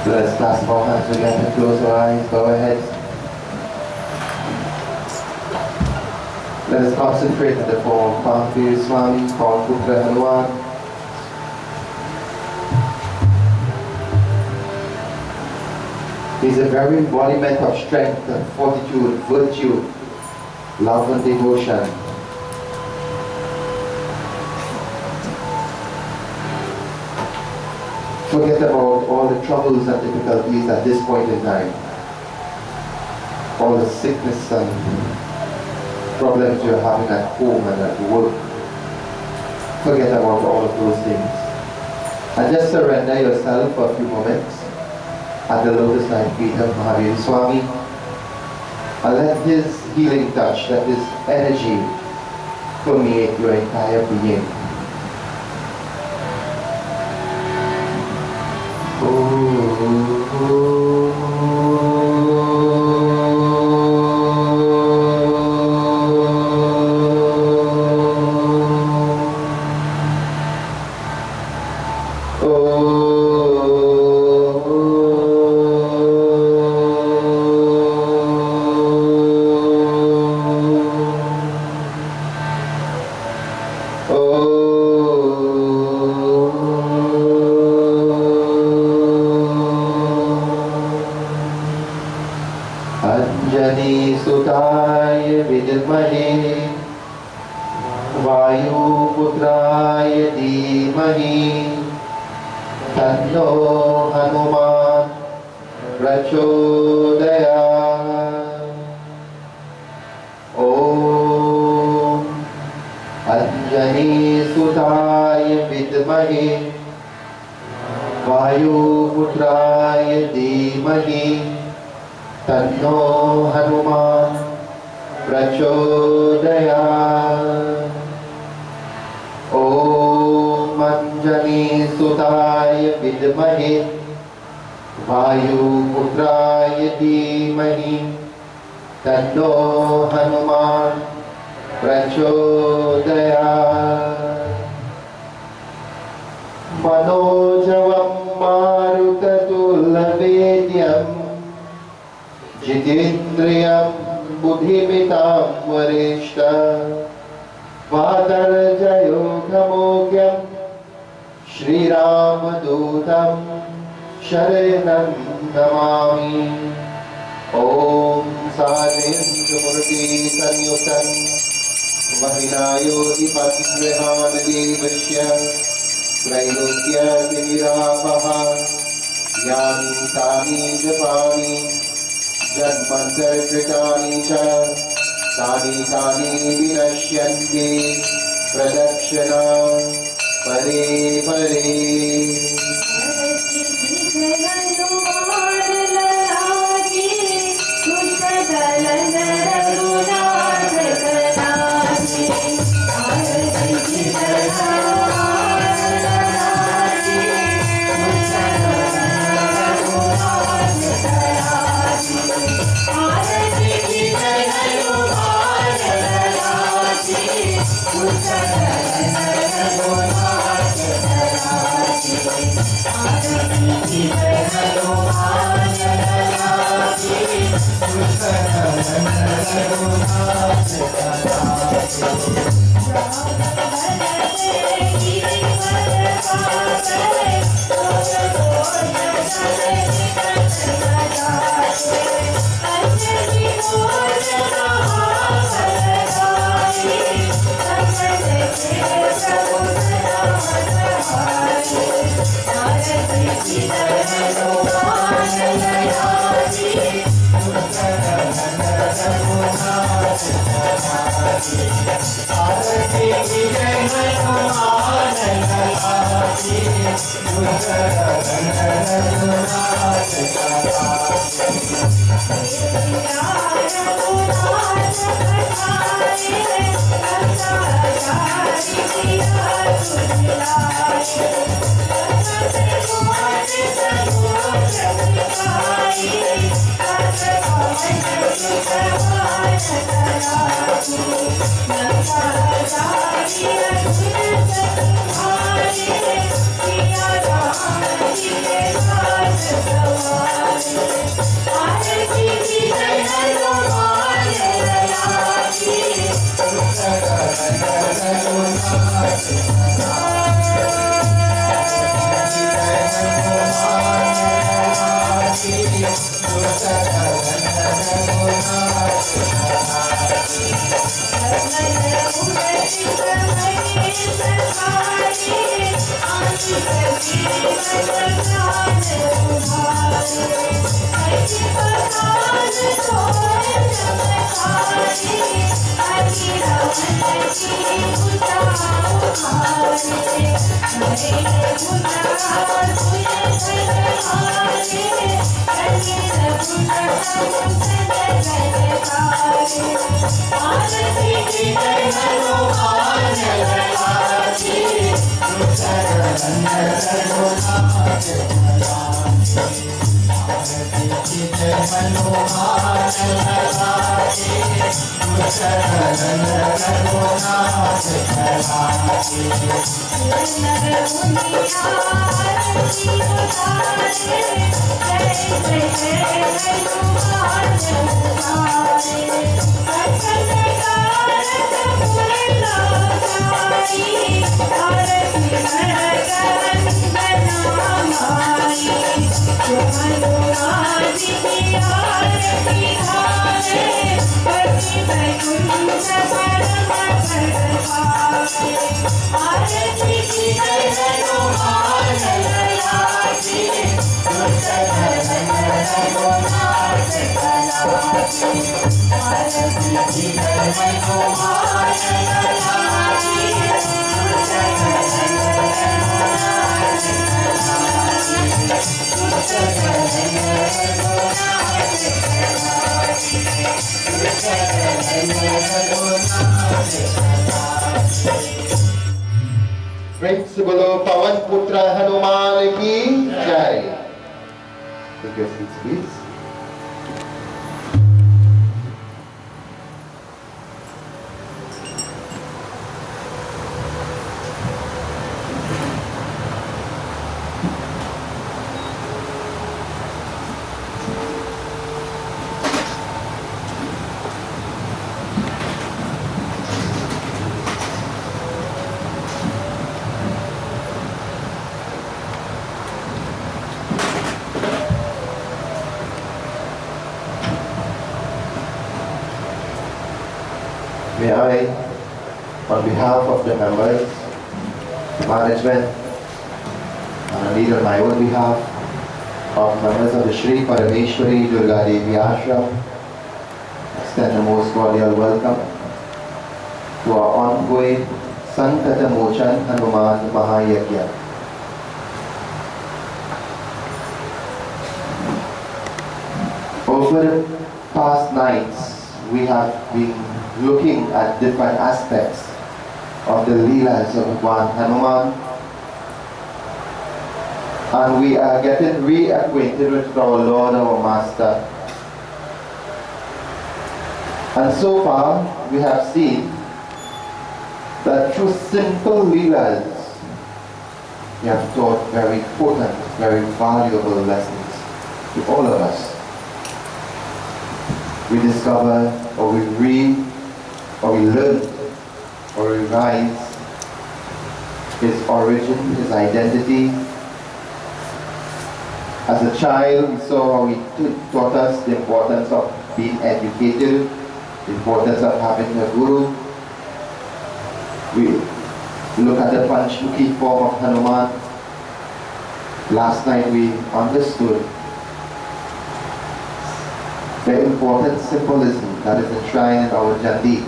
Let us clasp our hands together, close our eyes, bow our heads. Let us concentrate on the form of Pundit Vishnu Maharaj, called Putra Hanuman. He is a very embodiment of strength and fortitude, virtue, love and devotion. Forget about all the troubles and difficulties at this point in time. All the sickness and problems you're having at home and at work. Forget about all of those things. And just surrender yourself for a few moments at the lotus like feet of Mahavir Swami. And let his healing touch, let his energy permeate your entire being. Principal Pawan Putra Hanuman ki Jai. Take your seats, please. May I, on behalf of the members, management, and indeed on my own behalf, of members of the Shri Parameshwari Durga Devi Ashram, extend a most cordial welcome to our ongoing Sankata Mochan Hanuman Maha Yagya. Over the past nights, we have been looking at different aspects of the Leelas of Bhagwan Hanuman, and we are getting reacquainted with our Lord, our Master. And so far, we have seen that through simple Leelas, we have taught very potent, very valuable lessons to all of us. We discover, or we read, or we learn, or revise his origin, his identity. As a child, we saw how he taught us the importance of being educated, the importance of having a guru. We look at the Panchmukhi form of Hanuman. Last night we understood the important symbolism that is enshrined in our Jandi.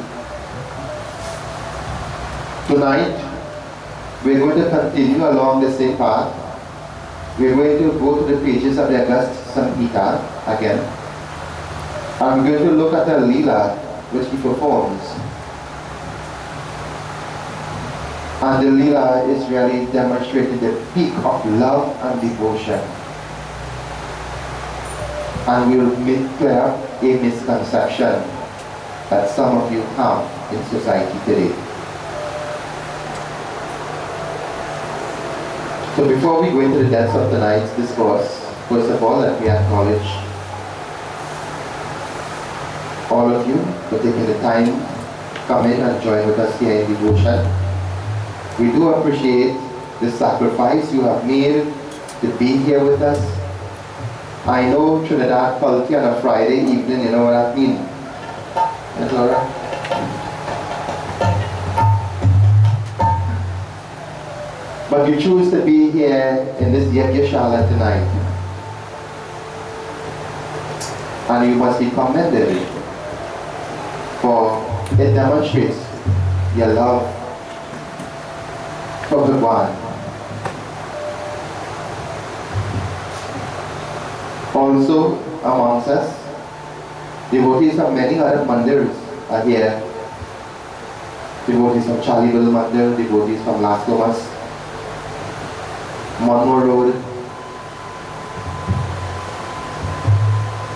Tonight, we're going to continue along the same path. We're going to go to the pages of the August Sankata again. And we're going to look at the Leela which he performs. And the Leela is really demonstrating the peak of love and devotion. And we'll make clear a misconception that some of you have in society today. So before we go into the depths of tonight's discourse, first of all, let me acknowledge all of you for taking the time come in and join with us here in devotion. We do appreciate the sacrifice you have made to be here with us. I know Trinidad culture on a Friday evening, you know what that means. Yes, Laura? But you choose to be here in this Yagya Shala tonight. And you must be commended, for it demonstrates your love for Bhagwan. Also amongst us, devotees of many other mandirs are here. Devotees from Charleville Mandir, devotees from Las Lomas, Monmore Road.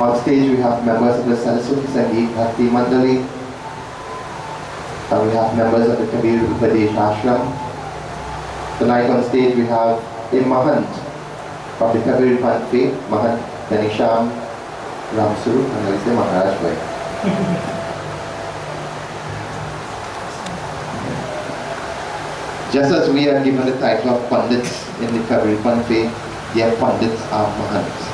On stage we have members of the Saraswati Sangeet Bhakti Mandali, and we have members of the Kabir Upadesh Ashram. Tonight on stage we have a Mahant of the Kabir Pant faith, Mahant Ganesham Ramsuru, and I say Maharaj Bhai. Just as we are given the title of Pundits in the Kabir Pant faith, yet Pundits are Mahants.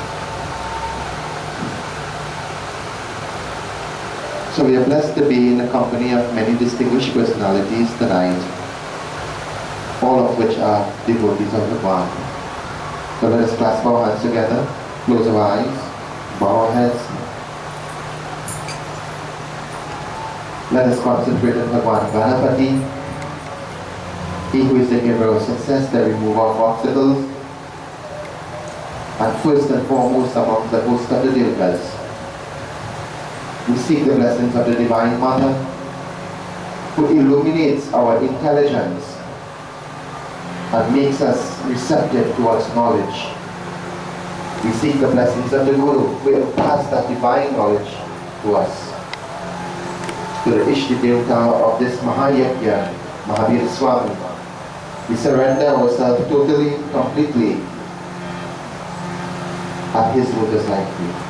So we are blessed to be in the company of many distinguished personalities tonight, all of which are devotees of Bhagwan. So let us clasp our hands together, close our eyes, bow our heads. Let us concentrate on Bhagwan Ganapati, he who is the hero of success, the remover of obstacles, and first and foremost among the host of the Devas. We seek the blessings of the Divine Mother, who illuminates our intelligence and makes us receptive towards knowledge. We seek the blessings of the Guru, who will pass that divine knowledge to us. To the Ishti Devta of this Mahayagya, Mahavir Swami, we surrender ourselves totally, completely at his lotus-like feet.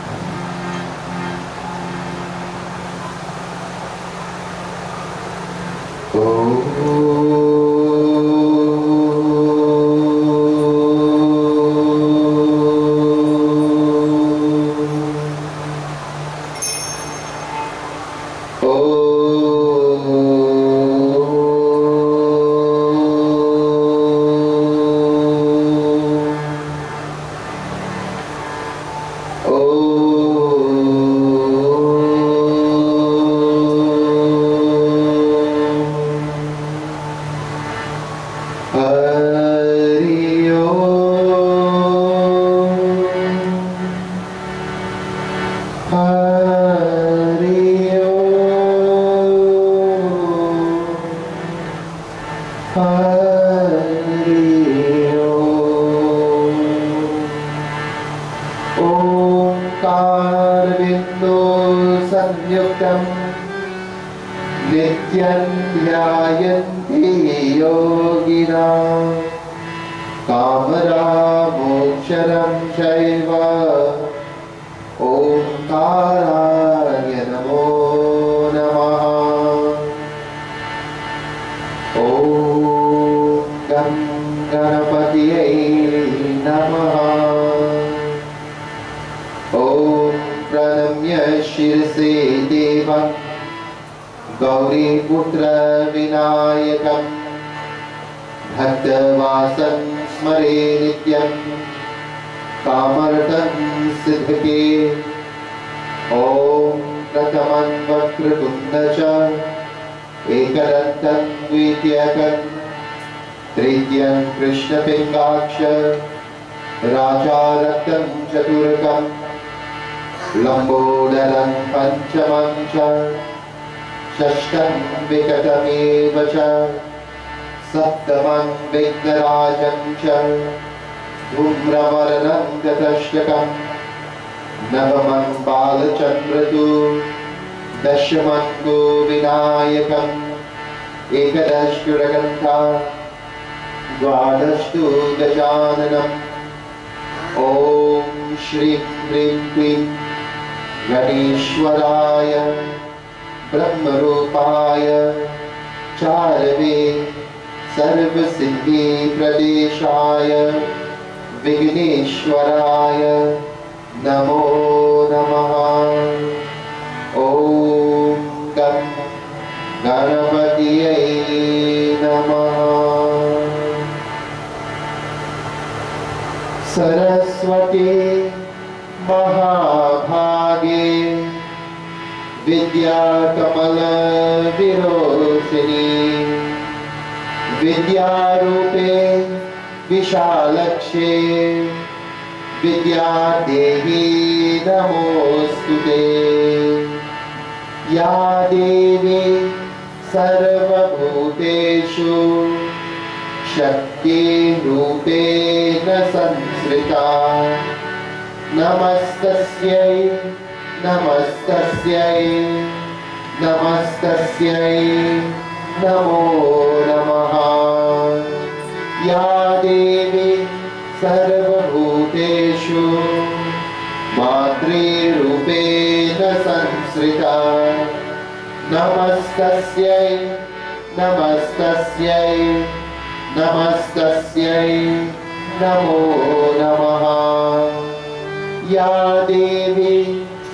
ब्रह्मरूपाय चारवे सर्वसिद्धि प्रदेशाय विघ्नेश्वराय नमो नमः। ॐ गं गणपतये नमः। सरस्वती महाभागे विद्याकमल विरोचिनी विद्यारूपे विशालक्षे विद्यादेवी नमोस्तुते। या देवी सर्वभूतेषु शक्तिरूपेण संस्थिता नमस्तस्यै नमस्तस्यै नमस्तस्यै नमो नमः। या देवी सर्वभूतेषु मातृरूपेण संस्थिता नमस्तस्यै नमस्तस्यै नमस्तस्यै नमो नमः। या देवी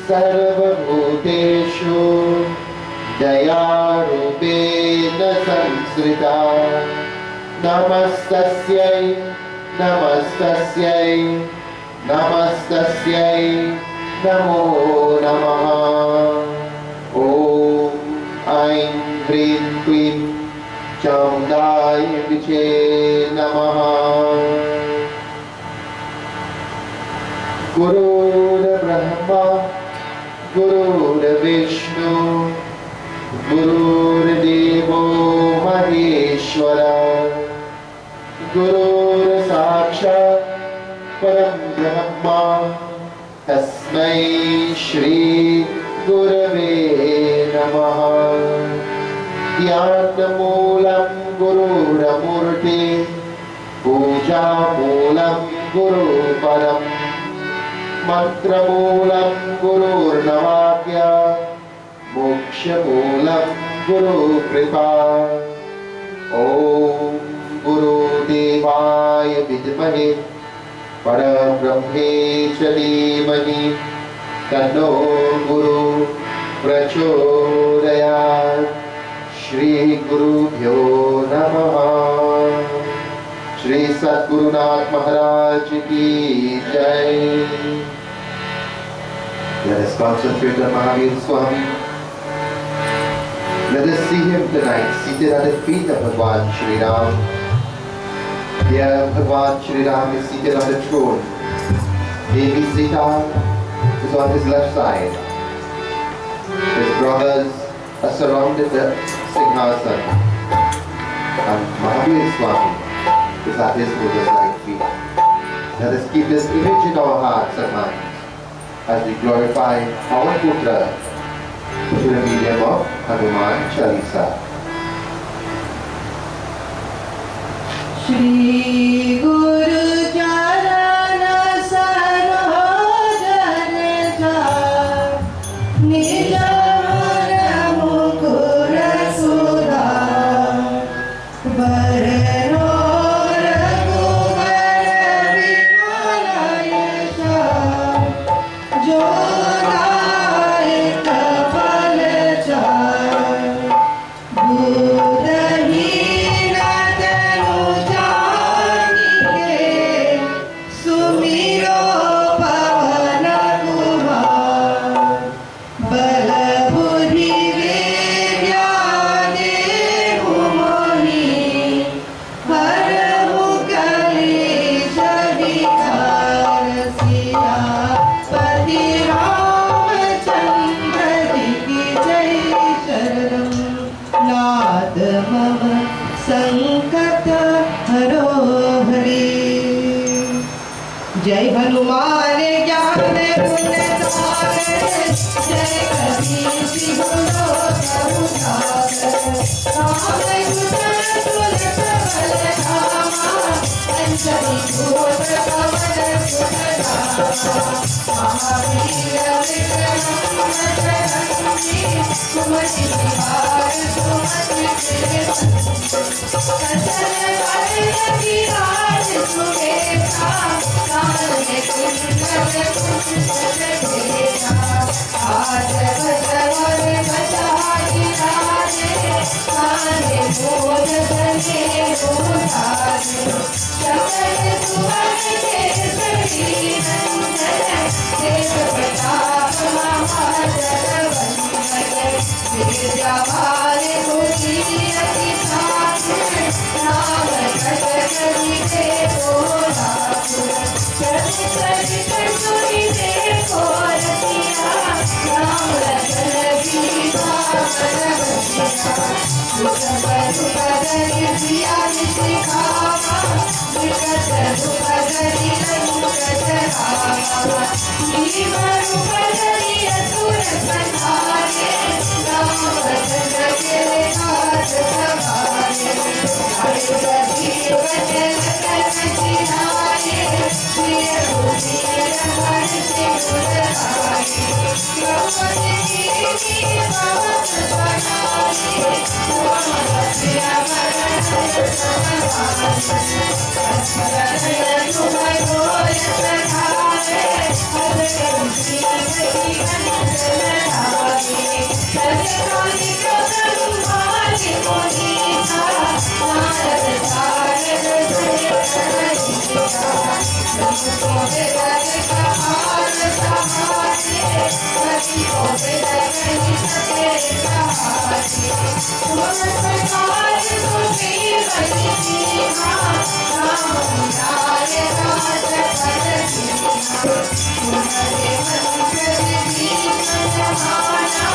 सर्वभूतेषु दयारूपेण संस्थिता नमस्तस्यै नमस्तस्यै नमस्तस्यै नमो नमः। ॐ ऐं ह्रीं क्लीं चामुण्डाय विचे नमः। गुरुर्ब्रह्मा गुरुर्विष्णु गुरुर्देवो महेश्वरा गुरुर्साक्षात् परं ब्रह्मा तस्मै श्री गुरवे नमः। ज्ञानमूलं गुरुरमूर्ति पूजामूलं गुरुपरम् मंत्रमूलं गुरुर्नवाक्य मोक्षमूलं गुरुकृपा। ॐ गुरुदेवाय विद्महे परब्रह्मे च धीमहि तन्नो गुरु प्रचोदयात्। श्री गुरुभ्यो नमः। श्री सद्गुरुनाथ महाराज की जय। Let us concentrate on Mahavir Swami. Let us see him tonight seated at the feet of Bhagwan Shri Ram. Here Bhagwan Shri Ram is seated on the throne. Devi Sita is on his left side. His brothers are surrounded the Singhasan. And Mahavir Swami is at his mother's right feet. Let us keep this image in our hearts and minds as we glorify our Putra through the medium of Hanuman Chalisa. Shri Guru Charana Saroja Reta Nijamana Mukura Sudha Varano Sankata haro hari Jai Hanuman Yagna Pundit Jai Kabir Singh Rama Mahavir Vikram Bajrangi सुमति निवार सुमति के संगी विराज सुरेखा कांधे कुंडल कुंडल देखा हाथ बजवर बजाई राजे कांधे मोर धने उठाए चमन सुवन केसरी नंदन देव प्रताप महाजगवंदन विद्यावान गुणी अति साधन नाम कटकरी कोलापुर चरित सुनि देखो रतिया राम लखन सीता बलवतिया दुख दुखदरि सिया निशिखावा विकट दुखदरि लंकट रावा भीम रूपधरि असुर संहारे रामचंद्र के काज सवारे हरि वचन कर जिनाए प्रिय बुद्धि हर सिर लाए द्रौपदी की बात बनाए रामचंद्र मरण समाए तुम्हें बोल सखाए हर कंसी गति अंजन लाए सजकानी ब्रह्मादि मुनीसा नारद सारद सहिता तुमको बेदर कहार सहारे सभी को बेदर नहीं सके सहारे तुम सरकार तुम्ही बनी सीमा राम लाल राज कर सीमा तुम्हारे मंत्र विधि मनमाना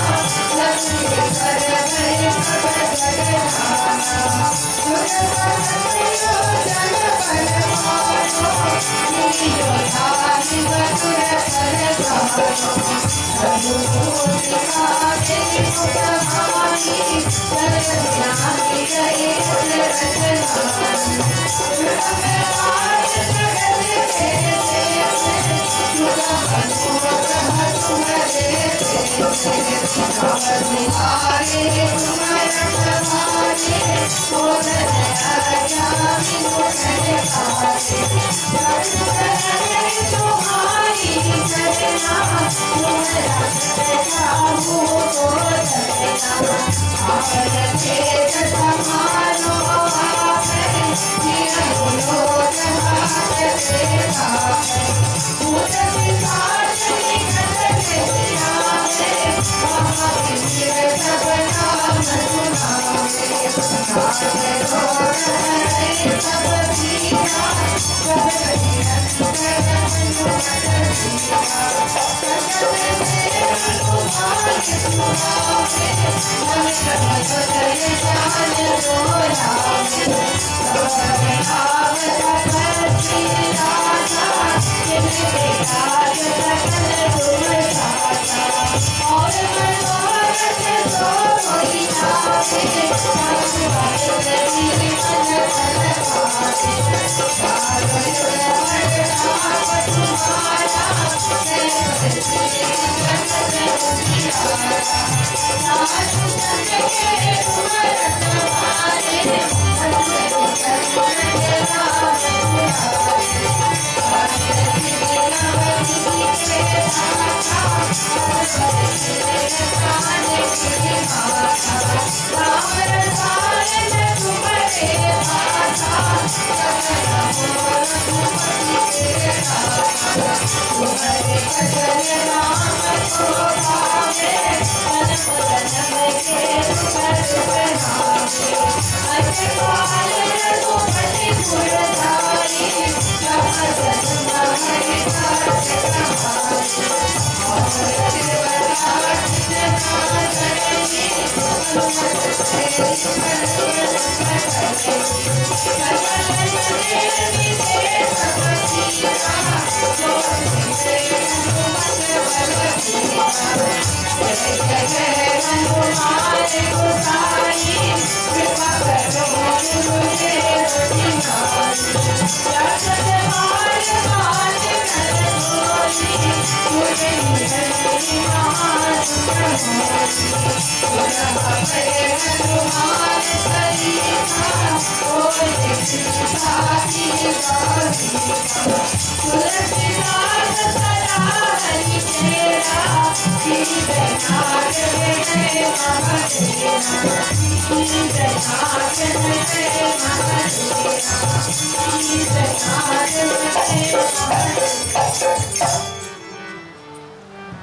लक्ष्मी कर गए भगत जगधाना जन पर मानो नीलो धारी मधुर पर गानो रघुपति काके मुख भानी जय ज्ञानी गए रचनानी आज जगत के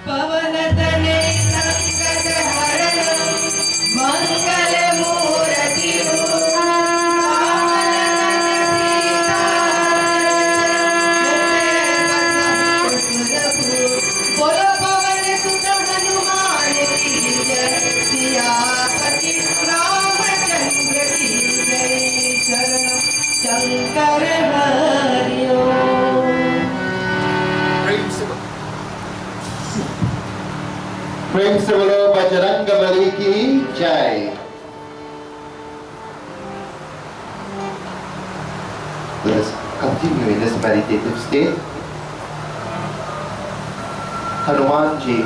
पवन तने संकट हरण मंगल मूर्ति बोलो पवन सुत हनुमान की जय, सियापति रामचंद्र की जय। शरणं शंकर हरि ओम। प्रेम से बोलो बजरंग बली की जय। Let us continue in this meditative state. Hanuman ji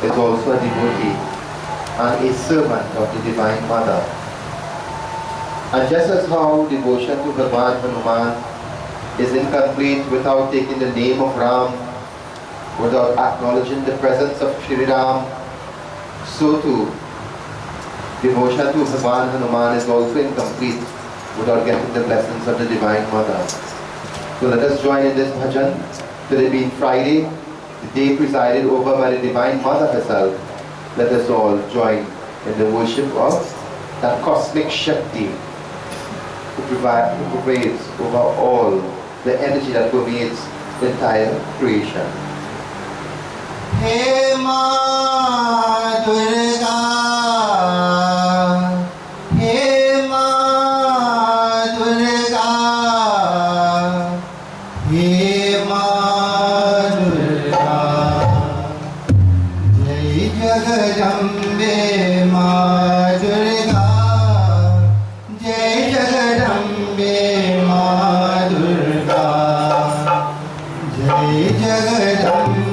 is also a devotee and a servant of the Divine Mother. And just as how devotion to Bhagwan Hanuman is incomplete without taking the name of Ram, without acknowledging the presence of Shri Ram, so too devotion to Bhagwan Hanuman is also incomplete without getting the blessings of the Divine Mother. So let us join in this bhajan, today being Friday, the day presided over by the Divine Mother herself. Let us all join in the worship of that cosmic Shakti who prevails over all the energy that permeates the entire creation. हे माँ दुर्गा, हे माँ दुर्गा, हे माँ दुर्गा, जय जगदम्बे माँ दुर्गा, जय जगदम्बे माँ दुर्गा, जय जगदम्बे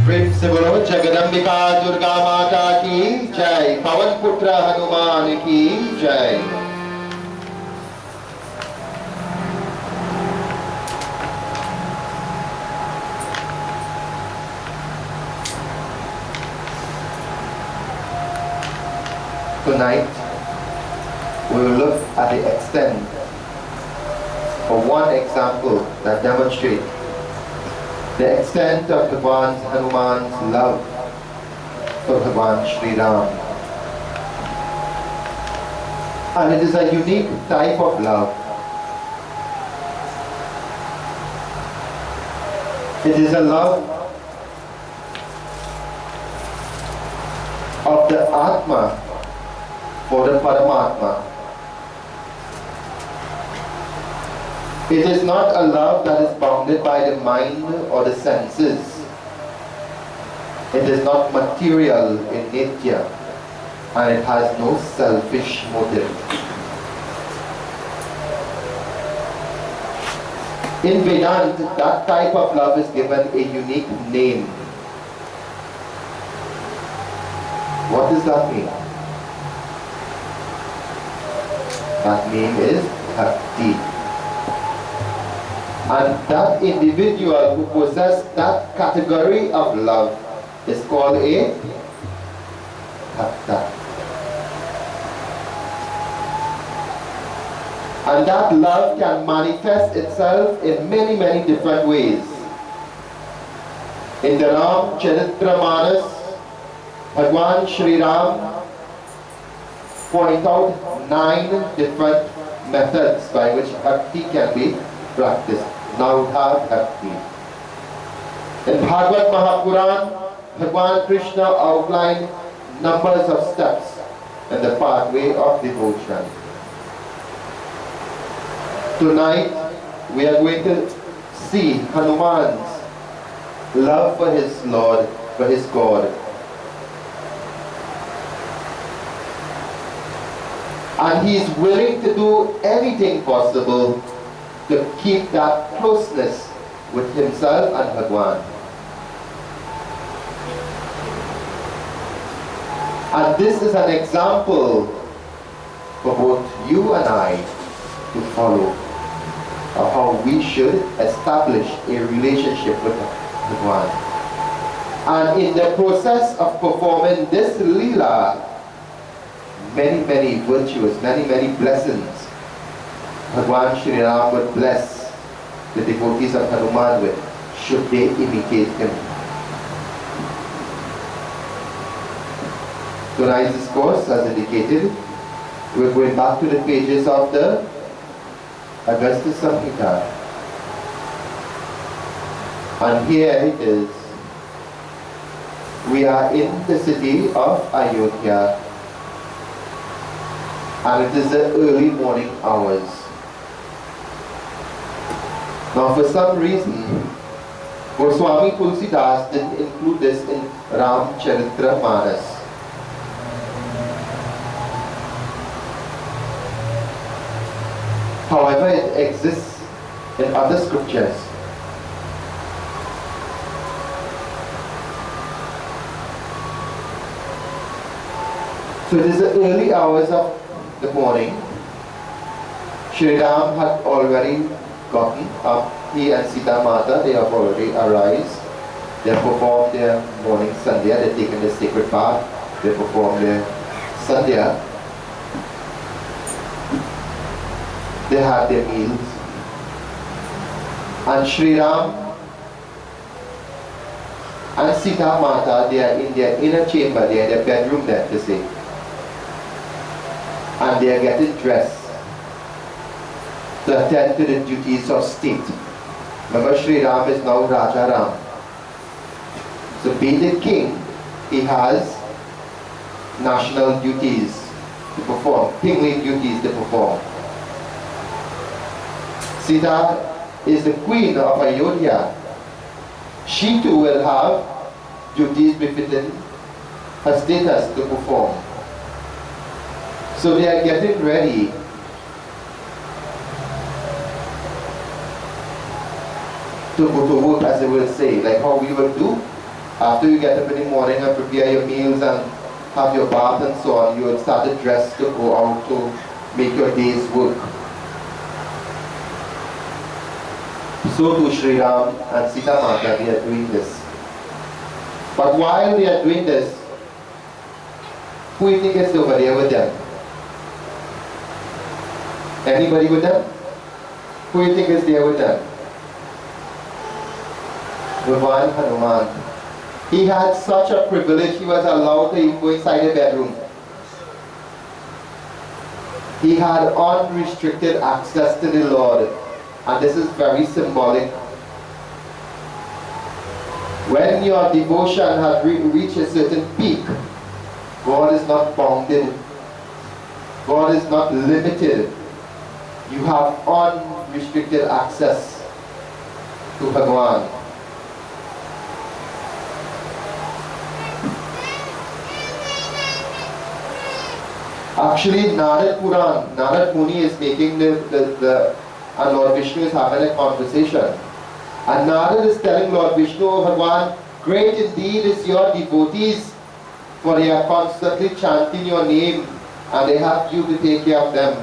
प्रेम से बोलो जगदम्बिका दुर्गा माता की जय, पवन पुत्र हनुमान की जय। Tonight we will look at the extent of one example that demonstrates the extent of Hanuman's love for Bhagwan Sri Ram. And it is a unique type of love. It is a love of the Atma for the Paramatma. It is not a love that is bounded by the mind or the senses. It is not material in nature, and it has no selfish motive. In Vedanta, that type of love is given a unique name. What does that mean? That name is Bhakti. And that individual who possesses that category of love is called a Bhakta. And that love can manifest itself in many, many different ways. In the Ram Charitra Manas, Bhagwan Sri Ram point out 9 different methods by which Bhakti can be practiced. Now have Bhakti. In Bhagavad Mahapuran, Bhagwan Krishna outlined numbers of steps in the pathway of devotion. Tonight, we are going to see Hanuman's love for his Lord, for his God. And he is willing to do anything possible to keep that closeness with himself and Bhagwan. And this is an example for both you and I to follow of how we should establish a relationship with Bhagwan. And in the process of performing this Leela, many virtues, many blessings Bhagwan Shri Ram would bless the devotees of Hanuman with, should they imitate him. Tonight's discourse, as indicated, we're going back to the pages of the Augusta Sankata. And here it is. We are in the city of Ayodhya, and it is the early morning hours. Now for some reason, Goswami Tulsidas didn't include this in Ram Charitra Manas. However, it exists in other scriptures. So it is the early hours of the morning. Shri Ram had already gotten up. He and Sita Mata, they have already arisen. They have performed their morning sandhya. They have taken the sacred bath. They performed their sandhya. They had their meals. And Shri Ram and Sita Mata, they are in their inner chamber, they are in their bedroom there to say. And they are getting dressed to attend to the duties of state. Remember, Shri Ram is now Raja Ram. So being the king, he has national duties to perform, kingly duties to perform. Sita is the queen of Ayodhya. She too will have duties befitting her status to perform. So they are getting ready to go to work, as they will say, like how we would do after you get up in the morning and prepare your meals and have your bath and so on. You would start to dress to go out to make your day's work. So too Shri Ram and Sita Mata, they are doing this. But while they are doing this, who do you think is over there with them? Anybody with them? Who do you think is there with them? Bhagwan Hanuman. He had such a privilege, he was allowed to even go inside the bedroom. He had unrestricted access to the Lord. And this is very symbolic. When your devotion has reached a certain peak, God is not bounded. God is not limited. You have unrestricted access to Bhagwan. Actually, Narad Muni is making and Lord Vishnu is having a conversation. And Narad is telling Lord Vishnu, oh Bhagwan, great indeed is your devotees, for they are constantly chanting your name and they have you to take care of them.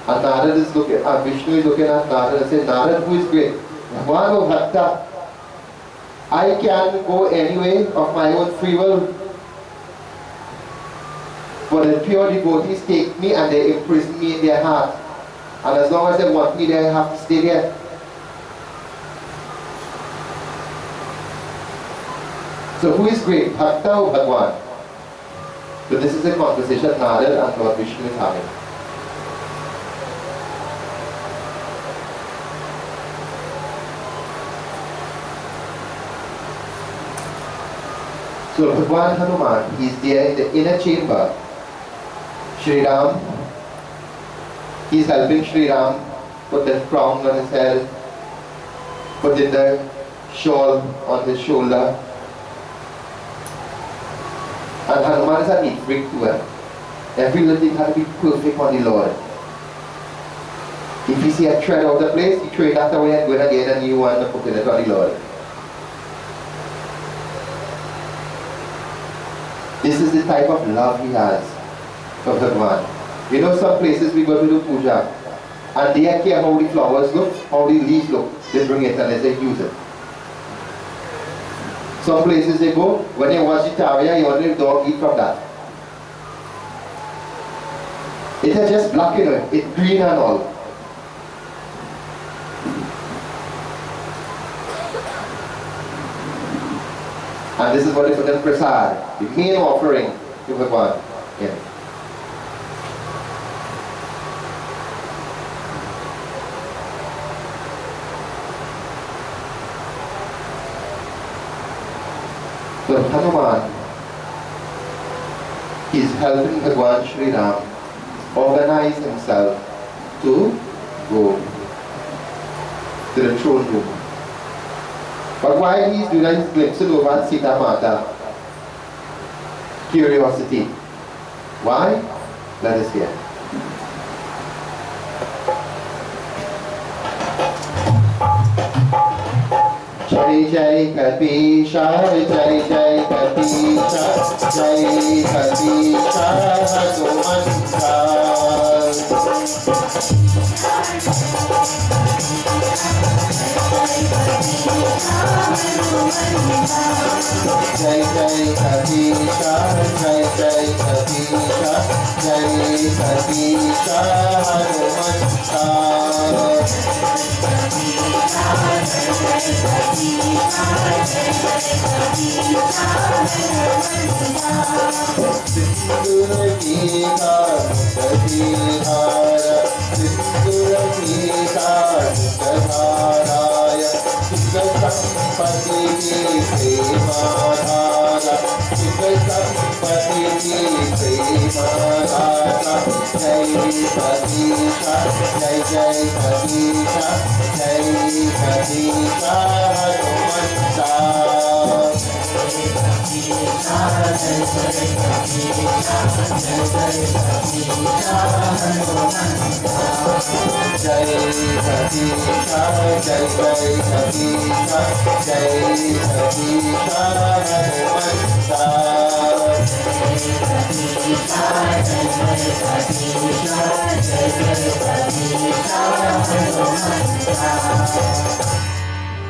And Narad is looking, and Vishnu is looking at Narad and saying, Narad, who is great? Bhagwan, oh Bhakta, I can go anyway of my own free will. For the pure devotees take me and they imprison me in their heart. And as long as they want me there, I have to stay there. So who is great, Bhakta or Bhagwan? So this is a conversation Narad and Lord Vishnu is having. So Bhagwan Hanuman, he is there in the inner chamber. Shri Ram, he is helping Shri Ram put the crown on his head, putting the shawl on his shoulder. And Hanuman is a neat freak to him. Every little thing had to be perfect on the Lord. If he see a thread out of place, he throw it that away and go and get a new one and put it on the Lord. This is the type of love he has for Bhagwan. You know, some places we go to do puja and they care how the flowers look, how the leaves look. They bring it and they say use it. Some places they go, when they watch the tarya, you want the dog eat from that. It is just black, you know, it's green and all. And this is what they put in prasad, the main offering to Bhagwan. Yeah. So Hanuman is helping Bhagwan Shri Ram organize himself to go to the throne room. But while he's doing that, he's glimpsing over at Sita Mata. Curiosity. Why? Let us hear. Jai Jai Kapisha, Jai Jai Kapisha, Jai Kapisha, Jai Jai Kapisha, Jai Jai Kapisha, Jai Kapisha,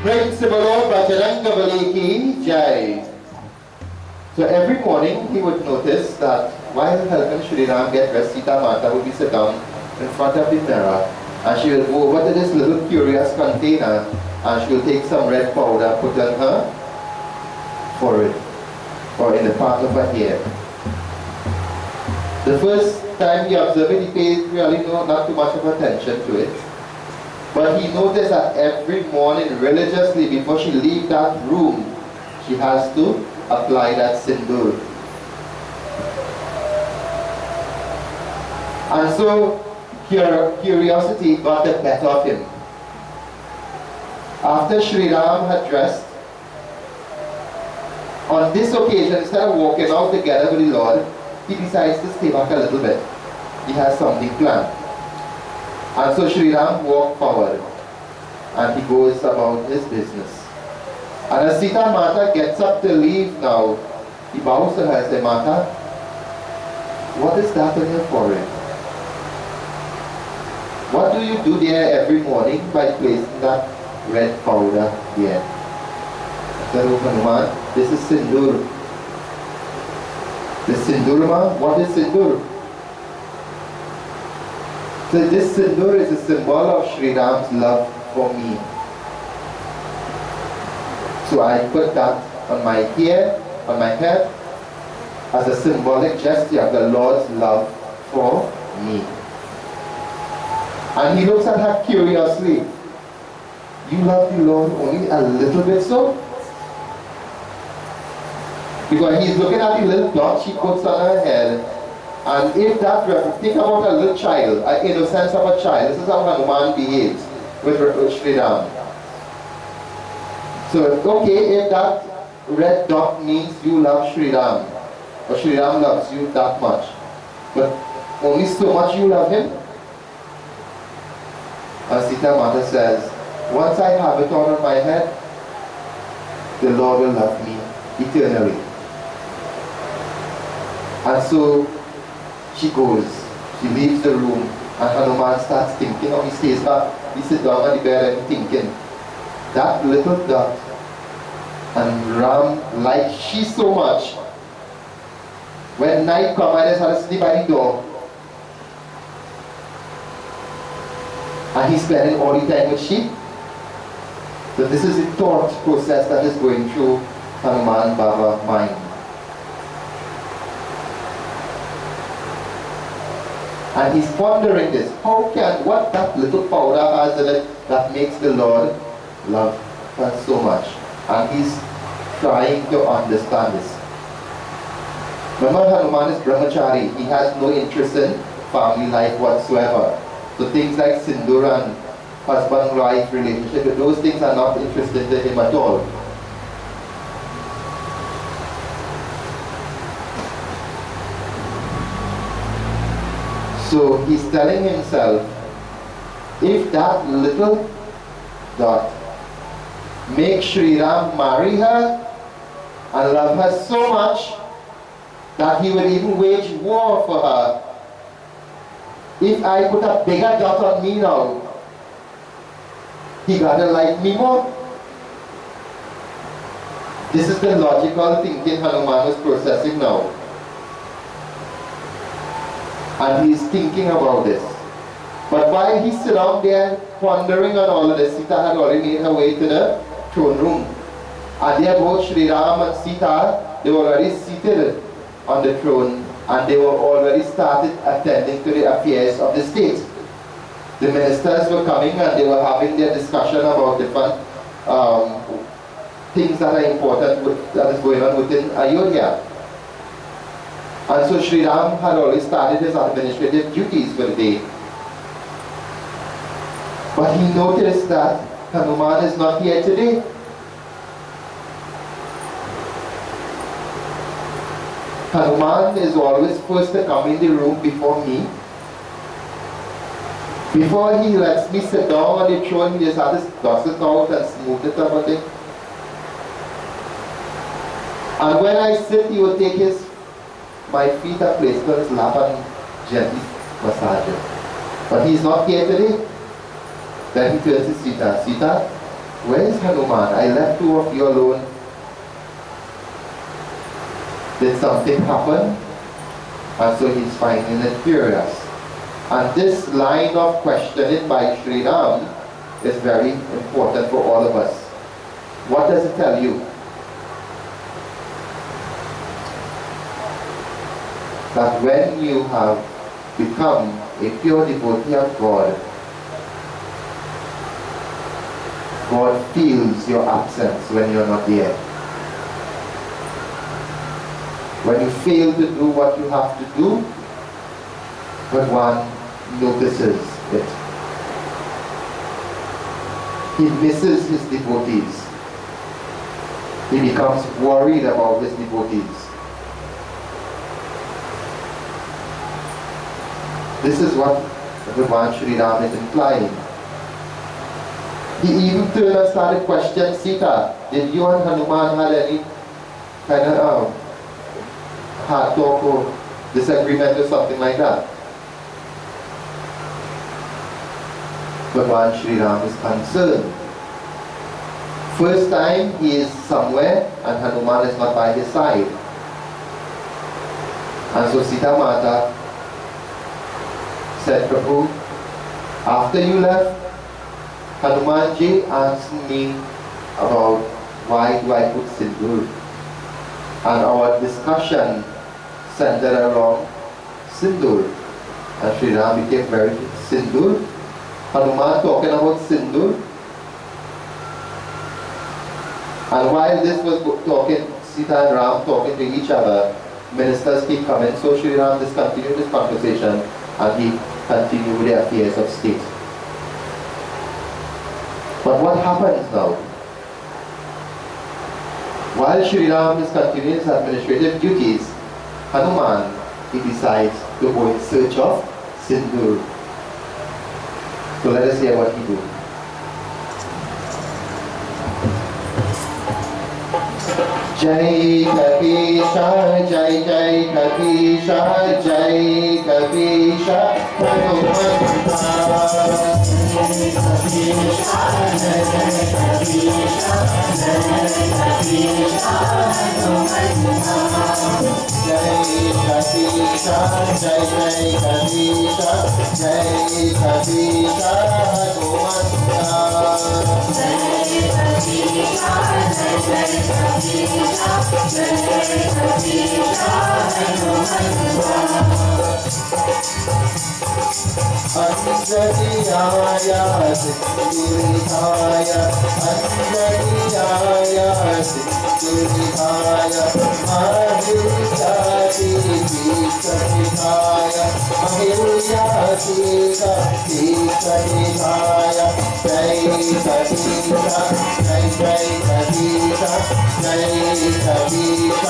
Principal Bajrangabali ki Jai. So every morning he would notice that while helping Shri Ram get dressed, Sita Mata would be sit down in front of the mirror and she will go over to this little curious container and she will take some red powder, put on her forehead or in the part of her hair. The first time he observed it, he paid really not too much of attention to it. But he noticed that every morning religiously before she leaves that room, she has to apply that sindoor. And so curiosity got the better of him. After Sri Ram had dressed, on this occasion, instead of walking out together with the Lord, he decides to stay back a little bit. He has something planned. And so Sri Ram walked forward and he goes about his business. And as Sita Mata gets up to leave now, he bows to her and says, Mata, what is that on your forehead? What do you do there every morning by placing that red powder there? I said, oh Hanuman, this is sindoor. This sindoor, ma? What is sindoor? So this sindoor is a symbol of Sri Ram's love for me. So I put that on my hair, on my head, as a symbolic gesture of the Lord's love for me. And he looks at her curiously. You love the Lord only a little bit so? Because he's looking at the little dot she puts on her head. And if that, think about a little child, an innocence of a child. This is how Hanuman behaves with Sri Ram. So, okay, if that red dot means you love Sri Ram, or Sri Ram loves you that much, but only so much you love him. And Sita Mata says, once I have it on my head, the Lord will love me eternally. And so she goes, she leaves the room, and Hanuman starts thinking, or he stays back, he sits down on the bed and thinking, that little dot, and Ram liked she so much. When night comes, I just had to sleep by the door. And he's spending all the time with sheep. So this is the thought process that is going through Hanuman Maha's mind. And he's pondering this. What that little powder has in it that makes the Lord love her so much? And he's trying to understand this. Remember, Hanuman is brahmachari. He has no interest in family life whatsoever. So things like sindoor and husband-wife relationship, those things are not interesting to him at all. So he's telling himself, if that little dot makes Sri Ram marry her and love her so much that he will even wage war for her, if I put a bigger dot on me now, he gotta like me more. This is the logical thinking Hanuman was processing now. And he's thinking about this. But while he's sitting down there pondering on all of this, Sita had already made her way to the throne room. And there both Sri Ram and Sita, they were already seated on the throne, and they were already started attending to the affairs of the state. The ministers were coming and they were having their discussion about different things that are important that is going on within Ayodhya. And so Sri Ram had already started his administrative duties for the day. But he noticed that Hanuman is not here today. Hanuman is always first to come in the room before me. Before he lets me sit down on the throne, he just had to dust it out and smooth it up a bit. And when I sit, he will take my feet are placed on his lap and gently massage it. But he's not here today. Then he turns to Sita. Sita, where is Hanuman? I left two of you alone. Did something happen? And so he's finding it curious. And this line of questioning by Sri Ram is very important for all of us. What does it tell you? That when you have become a pure devotee of God, God feels your absence when you're not there. When you fail to do what you have to do, Bhagwan notices it. He misses his devotees. He becomes worried about his devotees. This is what Bhagwan Sri Ram is implying. He even turned and started questioning Sita. Did you and Hanuman have any kind of hard talk or disagreement or something like that? Bhagwan Sri Ram is concerned. First time he is somewhere and Hanuman is not by his side. And so Sita Mata said, Prabhu, after you left, Hanumanji asked me about why do I put sindoor. And our discussion centered around sindoor. And Sri Ram became very sindoor. Hanuman talking about sindoor. And while this was talking, Sita and Ram talking to each other, ministers keep coming. So Sri Ram discontinued this conversation and he continued with the affairs of state. But what happens now? While Sri Ram is continuing his administrative duties, Hanuman, he decides to to go in search of Sindur. So let us hear what he do. Jai Kabisha, Jai Jai Kabisha, Jai Kabisha, Hanumanta. Jai Kabisha, Jai Jai Kabisha, Jai Kabisha, Hanumanta. Jai Kabisha, Jai Jai Kabisha, Jai Kabisha, Hanumanta. Anjaliya Sindurikaya, Anjaliya Sindurikaya, Mahiriyati Sindurikaya, Mahiriyati Sindurikaya, Jai Kabisha, Jai Jai Kabisha, Jai Kabisha,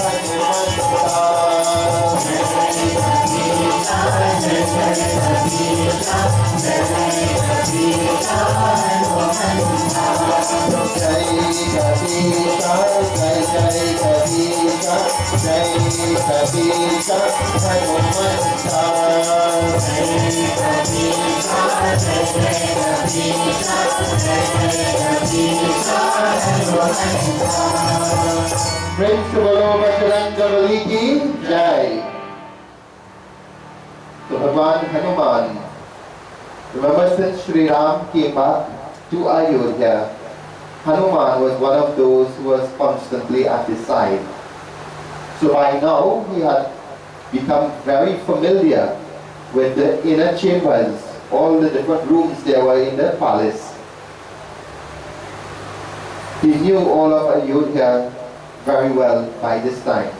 Hanumanta. Praise to Bolo Bajranga ki Jai. So Bhagwan Hanuman, remember since Sri Ram came back to Ayodhya, Hanuman was one of those who was constantly at his side. So by now he had become very familiar with the inner chambers, all the different rooms there were in the palace. He knew all of Ayodhya very well by this time.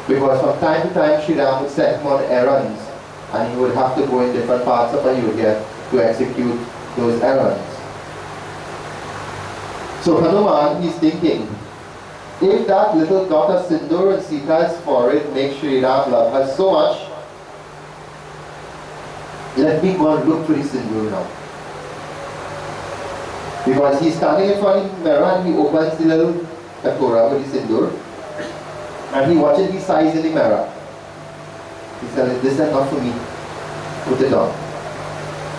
Because from time to time Sri Ram would send him on errands and he would have to go in different parts of Ayodhya to execute those errands. So Hanuman, he's thinking, if that little dot of Sindur on Sita's forehead makes Sri Ram love her so much, let me go and look for the Sindur now. Because he's standing in front of the mirror and he opens the little Kakora with the Sindur and he watches the size in the mirror. He says, this is not for me, put it on.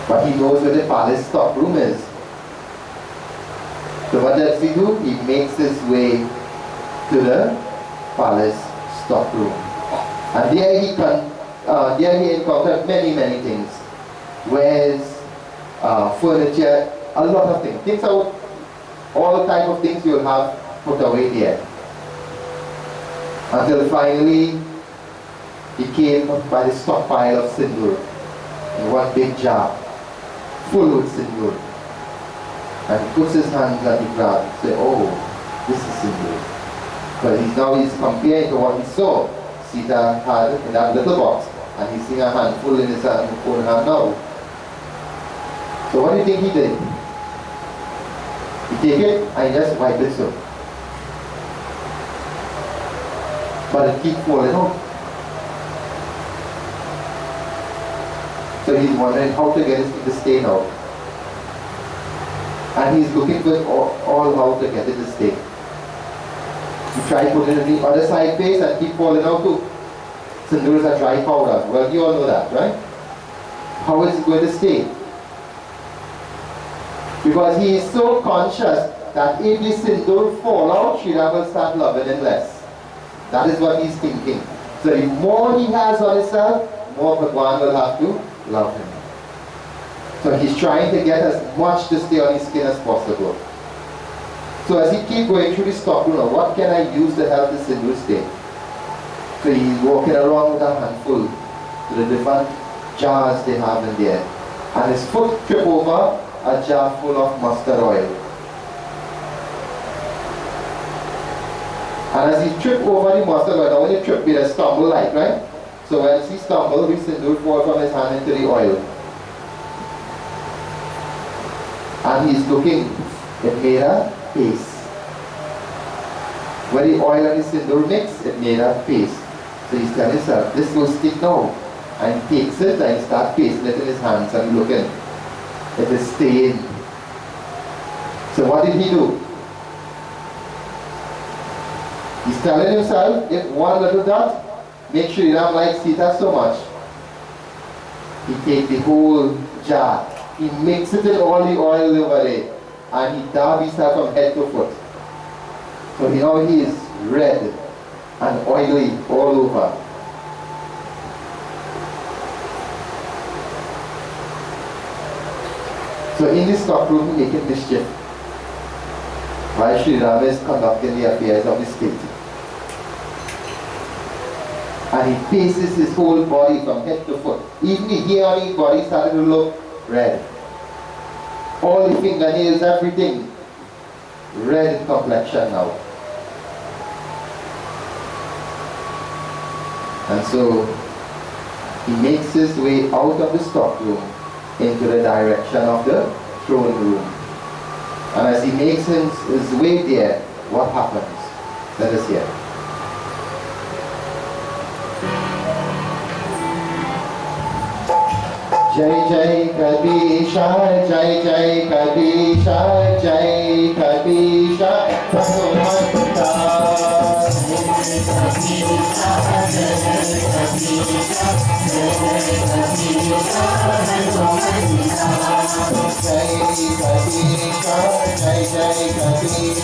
But he knows where the palace stock room is. So what does he do? He makes his way to the palace stock room. And there he encountered many things. Wares, furniture, a lot of things. Things out, all type of things you'll have put away there. Until finally he came by the stockpile of Sindur in one big jar, full with Sindur. And he puts his hands at the ground and says, oh, this is Sindur. But he's comparing to what he saw Sita had in that little box. And he's seeing a handful in his hand, own hand now. So what do you think he did? He take it and he just wipe it so. But it keeps falling out. So he's wondering how to get the stain out. And he's looking for all how to get it to stay. He tried putting it in the other side face and keep falling out too. Sindur is a dry powder. Well, you all know that, right? How is it going to stay? Because he is so conscious that if the Sindur fall out, Sri Ram will start loving him less. That is what he's thinking. So the more he has on himself, more Bhagwan will have to love him. So he's trying to get as much to stay on his skin as possible. So as he keeps going through the stock room, what can I use to help the Sindur stay? So he's walking around with a handful to the different jars they have in there. And his foot trip over a jar full of mustard oil. And as he tripped over the mustard oil, now when he tripped, he just stumbled like, right? So as he stumbled, the Sindur fall from his hand into the oil. And he's looking, it made a paste. When the oil and the Sindur mix, it made a paste. So he's telling himself, this will stick now. And he takes it and he starts placing it in his hands and looking. It is staying. So what did he do? He's telling himself, if one little dot, make sure you don't like Sita so much. He takes the whole jar, he mixes it in all the oil over there, and he dabs himself from head to foot. So now he is red and oily all over. So in the stockroom, he making mischief while Sri Rama is conducting the affairs of the state. And he paces his whole body from head to foot. Even the hair on his body started to look red. All the fingernails, everything red in complexion now. And so he makes his way out of the stockroom into the direction of the throne room. And as he makes his way there, what happens? Let us hear. Jai Jai Kabisha, Jai Jai Kabisha, Jai Kabisha, Bhagavanta. Jai Kabisha, Jai Jai Kabisha,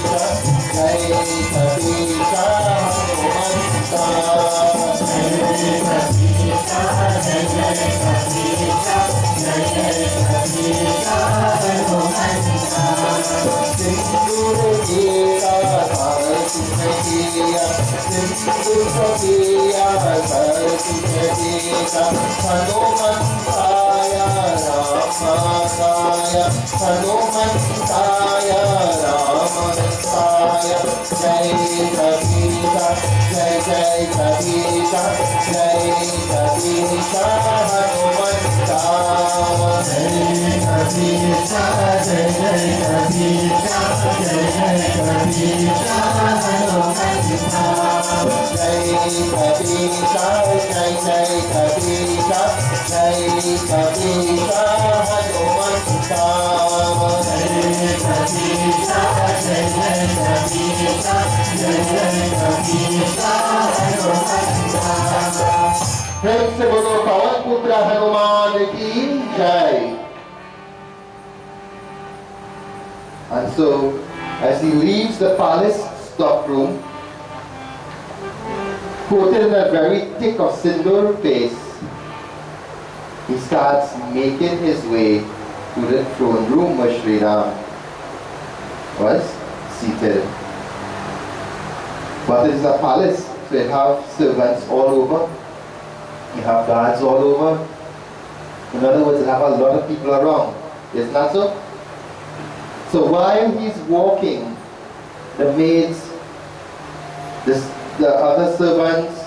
Jai Jai Kabisha, Bhagavanta. Jai Kabisha, Jai Jai Kabisha, Jai Kabisha, Bhagavanta. Jai Kabisha, Jai Jai Kabisha. Prince Guru Pawan Putra Hanuman ki Jai. And so, as he leaves the palace stockroom, coated in a very thick of sindoor face, he starts making his way to the throne room where Sri Ram was seated. But it is a palace, so it have servants all over. You have guards all over. In other words, you have a lot of people around. Isn't that so? So while he's walking, the maids, the other servants,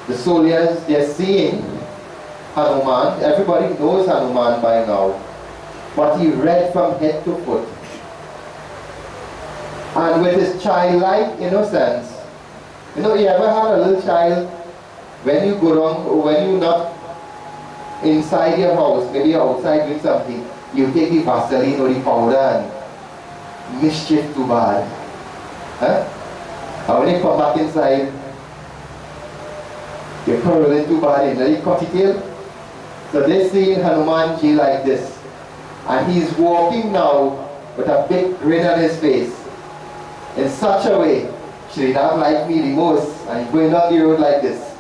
the soldiers, they're seeing Hanuman. Everybody knows Hanuman by now. But he read from head to foot. And with his childlike innocence, you know, you ever had a little child, when you go wrong, or when you're not inside your house, maybe you're outside doing something, you take the Vaseline or the powder and mischief too bad. Huh? And when you come back inside, you're curling too bad and then you cut it in. So they're seeing Hanumanji like this. And he's walking now with a big grin on his face. In such a way, Sri Ram liked me the most, and he's going down the road like this.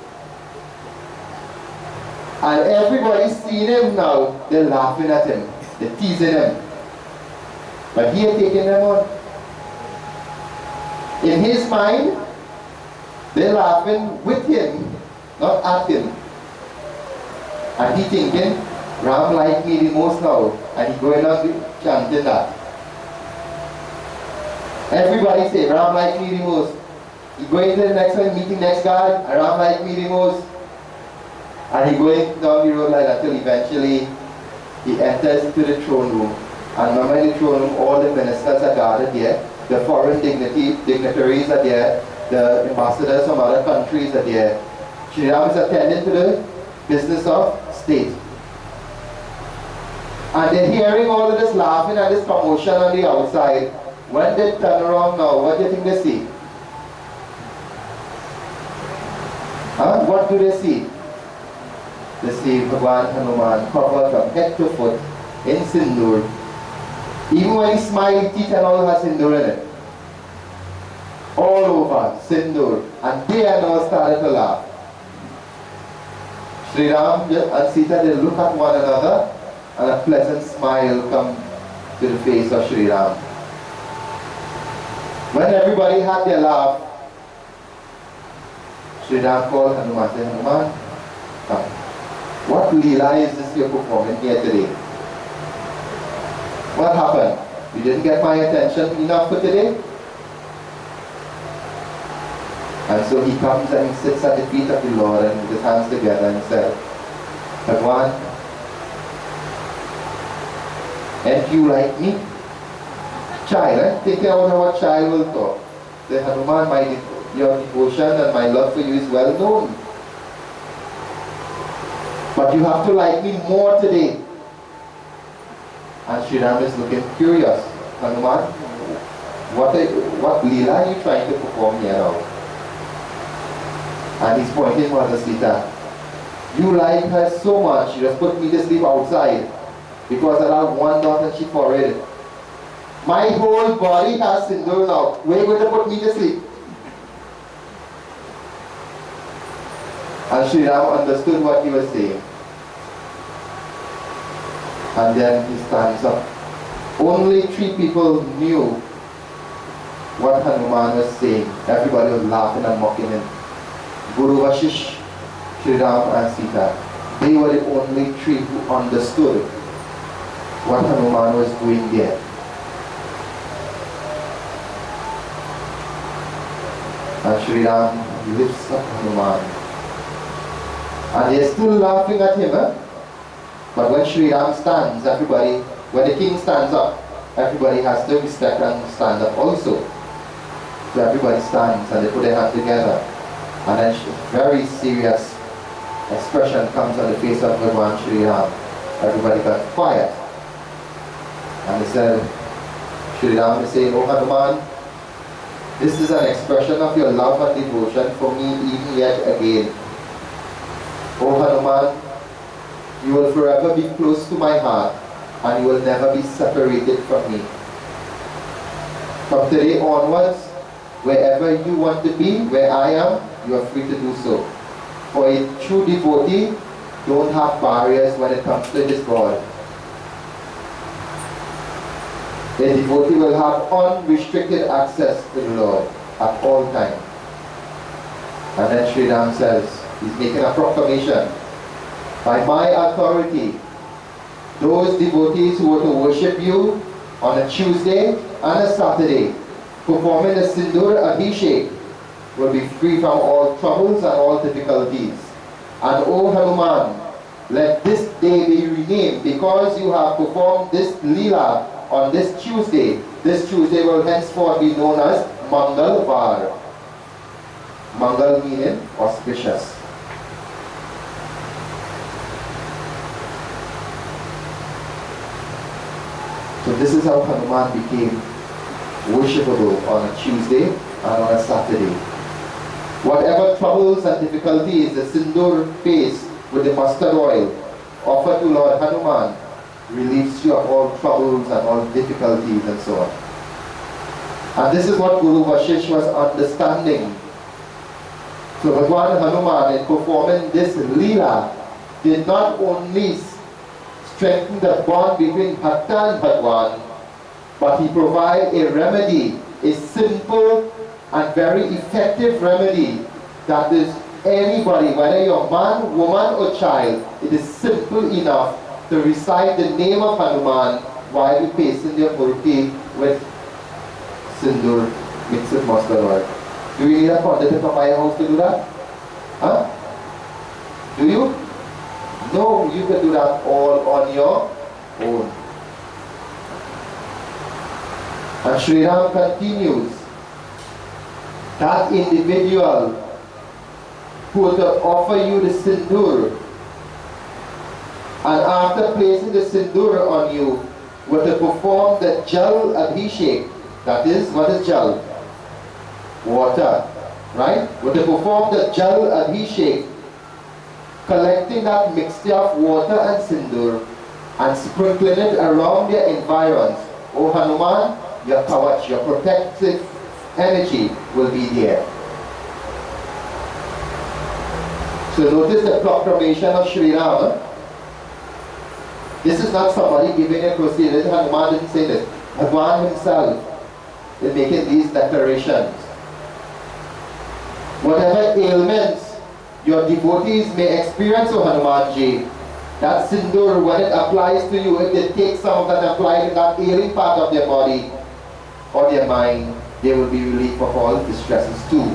And everybody's seeing him now, they're laughing at him, they're teasing him. But he had taken them on. In his mind, they're laughing with him, not at him. And he thinking, Ram liked me the most now, and he going on chanting that. Everybody say, Ram liked me the most. He going to the next one, meeting next guard, and Ram liked me the most. And he going down the road like that till eventually he enters into the throne room. And remember, in the throne room, all the ministers are gathered there, the foreign dignitaries are there, the ambassadors from other countries are there. Sri Ram is attending to the business of state. And they're hearing all of this laughing and this commotion on the outside. When they turn around now, what do you think they see? Huh? What do they see? They see Bhagwan Hanuman covered from head to foot in sindoor. Even when he smiles, teeth and all has sindoor in it. All over, sindoor. And they are now started to laugh. Sri Ram and Sita, they look at one another and a pleasant smile comes to the face of Sri Ram. When everybody had their laugh, Sri Ram called Hanuman and said, Hanuman, come. What Leela is this you're performing here today? What happened? You didn't get my attention enough for today? And so he comes and he sits at the feet of the Lord and with his hands together and says, Bhagwan, and you like me? Child, thinking about how a child will talk. Say, Hanuman, your devotion and my love for you is well known. But you have to like me more today. And Sri Ram is looking curious. Hanuman, what Leela are you trying to perform here now? And he's pointing Mother Sita. You like her so much, you just put me to sleep outside because I have one dot and she forehead. My whole body has sindoor now. Where are you going to put me to sleep? And Sri Ram understood what he was saying. And then he stands up. Only 3 people knew what Hanuman was saying. Everybody was laughing and mocking him. Guru Vashish, Sri Ram and Sita. They were the only 3 who understood what Hanuman was doing there. And Sri Ram lifts up Hanuman. And they're still laughing at him. But when Sri Ram stands, everybody, when the king stands up, everybody has to respect and stand up also. So everybody stands and they put their hands together. And then very serious expression comes on the face of Bhagwan Sri Ram. Everybody got quiet. And they said, Sri Ram is saying, Oh Hanuman, this is an expression of your love and devotion for me even yet again. Oh Hanuman, you will forever be close to my heart and you will never be separated from me. From today onwards, wherever you want to be, where I am, you are free to do so. For a true devotee don't have barriers when it comes to his God. A devotee will have unrestricted access to the Lord at all times. And then Sri Ram says, he's making a proclamation. By my authority, those devotees who were to worship you on a Tuesday and a Saturday, performing the Sindoor Abhishek, will be free from all troubles and all difficulties. And O Hanuman, let this day be renamed because you have performed this Leela on this Tuesday. This Tuesday will henceforth be known as Mangal Var. Mangal meaning auspicious. So this is how Hanuman became worshipable on a Tuesday and on a Saturday. Whatever troubles and difficulties the Sindoor faced with the mustard oil offered to Lord Hanuman relieves you of all troubles and all difficulties and so on. And this is what Guru Vashish was understanding. So Bhagwan Hanuman in performing this Leela did not only strengthen the bond between Bhakta and Bhagwan, but he provided a remedy, a simple and very effective remedy that is anybody, whether you're man, woman or child, it is simple enough to recite the name of Hanuman while you pasting their murti with sindoor mixed with mustard oil. Do you need a Pundit to come by your house to do that? Huh? Do you? No, you can do that all on your own. And Sri Ram continues, that individual who were to offer you the sindoor, and after placing the sindoor on you, were to perform the jal abhishek. That is, what is jal? Water, right? Were to perform the jal abhishek, collecting that mixture of water and sindoor and sprinkling it around their environs. O Hanuman, your kavach, your protective energy will be there. So notice the proclamation of Sri Rama. This is not somebody giving a crusade. Hanuman didn't say this. Bhagwan himself is making these declarations. Whatever ailments your devotees may experience, O Hanumanji, that sindoor, when it applies to you, if they take some of that and apply it in that ailing part of their body or their mind, they will be relieved of all distresses too.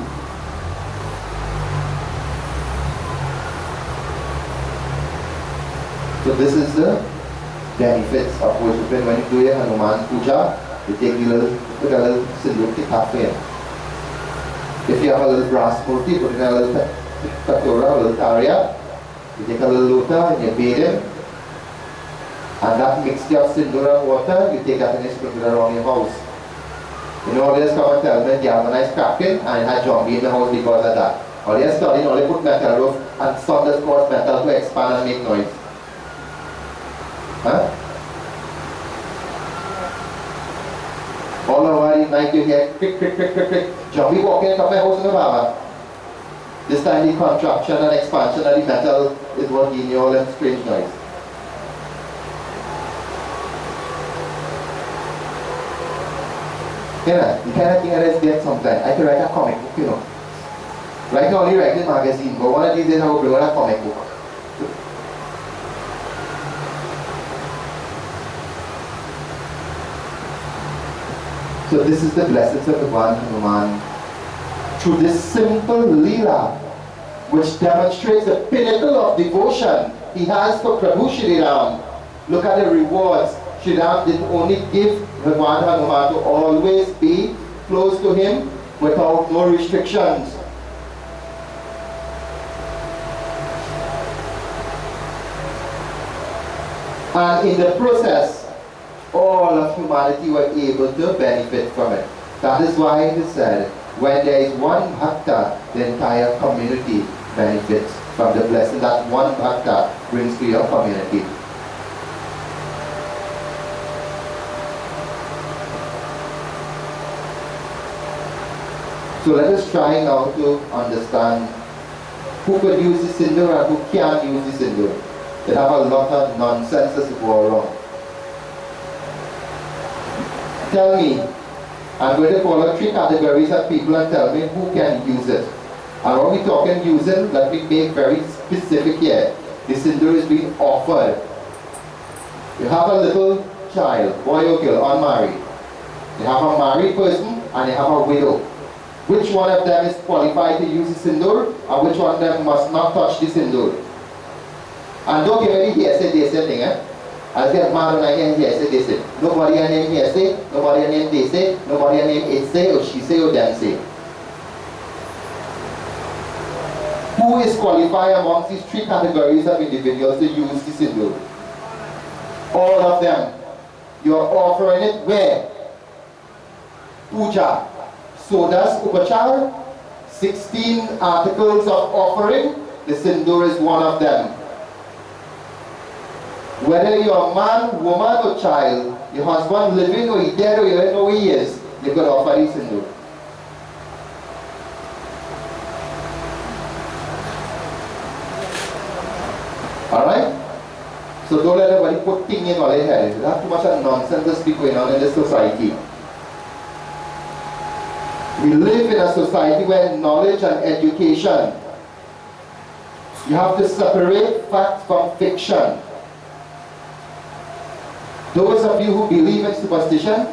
So this is the benefits of worshiping. When you do your Hanuman Puja, you take put a little sindoor cafe in. If you have a little brass murti, put in a little katora, a little tarya. You take a little lota and you bathe him. And that mixture of sindoor and water, you take that and you sprinkle it around your house. You know, all this come and tell me galvanized cracking, and I had zombie in the house because of that. All they studying, all they put metal roof and thunder sports metal to expand and make noise. Huh? All over the night you hear crick, crick, crick, crick, crick. Zombie walking into my house in the Baba. This time the contraction and expansion of the metal is what giving you all that strange noise. You know, the kind of thing that is there sometimes. I could write a comic book, you know. Right now only writing magazine, but one of these days I will bring out a comic book. So this is the blessings of Bhagwan Hanuman. Through this simple Leela, which demonstrates the pinnacle of devotion he has for Prabhu Shri Ram. Look at the rewards. Shri Ram didn't only give Bhagwan Hanuman to always be close to him without no restrictions. And in the process, all of humanity were able to benefit from it. That is why it is said, when there is one bhakta, the entire community benefits from the blessing that one bhakta brings to your community. So let us try now to understand who could use the sindoor and who can't use the sindoor. They have a lot of nonsense to go around. Tell me, I'm going to follow 3 categories of people and tell me who can use it. And when we talking using, let me make very specific here. The sindoor is being offered. You have a little child, boy or girl, unmarried. You have a married person and you have a widow. Which one of them is qualified to use the sindoor and which one of them must not touch the sindoor? And don't give any hearsay, they say thing, eh? As get mad when I hear hearsay, they say. Nobody a name hearsay, nobody a name they say, nobody a name it say or she say or them say. Who is qualified amongst these 3 categories of individuals to use the sindoor? All of them. You are offering it where? Puja. So does Upachar, 16 articles of offering, the sindoor is one of them. Whether you're a man, woman or child, your husband living or he dead or you don't know who he is, you could offer the sindoor. Alright? So don't let anybody put things in all their head. There's not too much of nonsense to speak going on in this society. We live in a society where knowledge and education, you have to separate fact from fiction. Those of you who believe in superstition,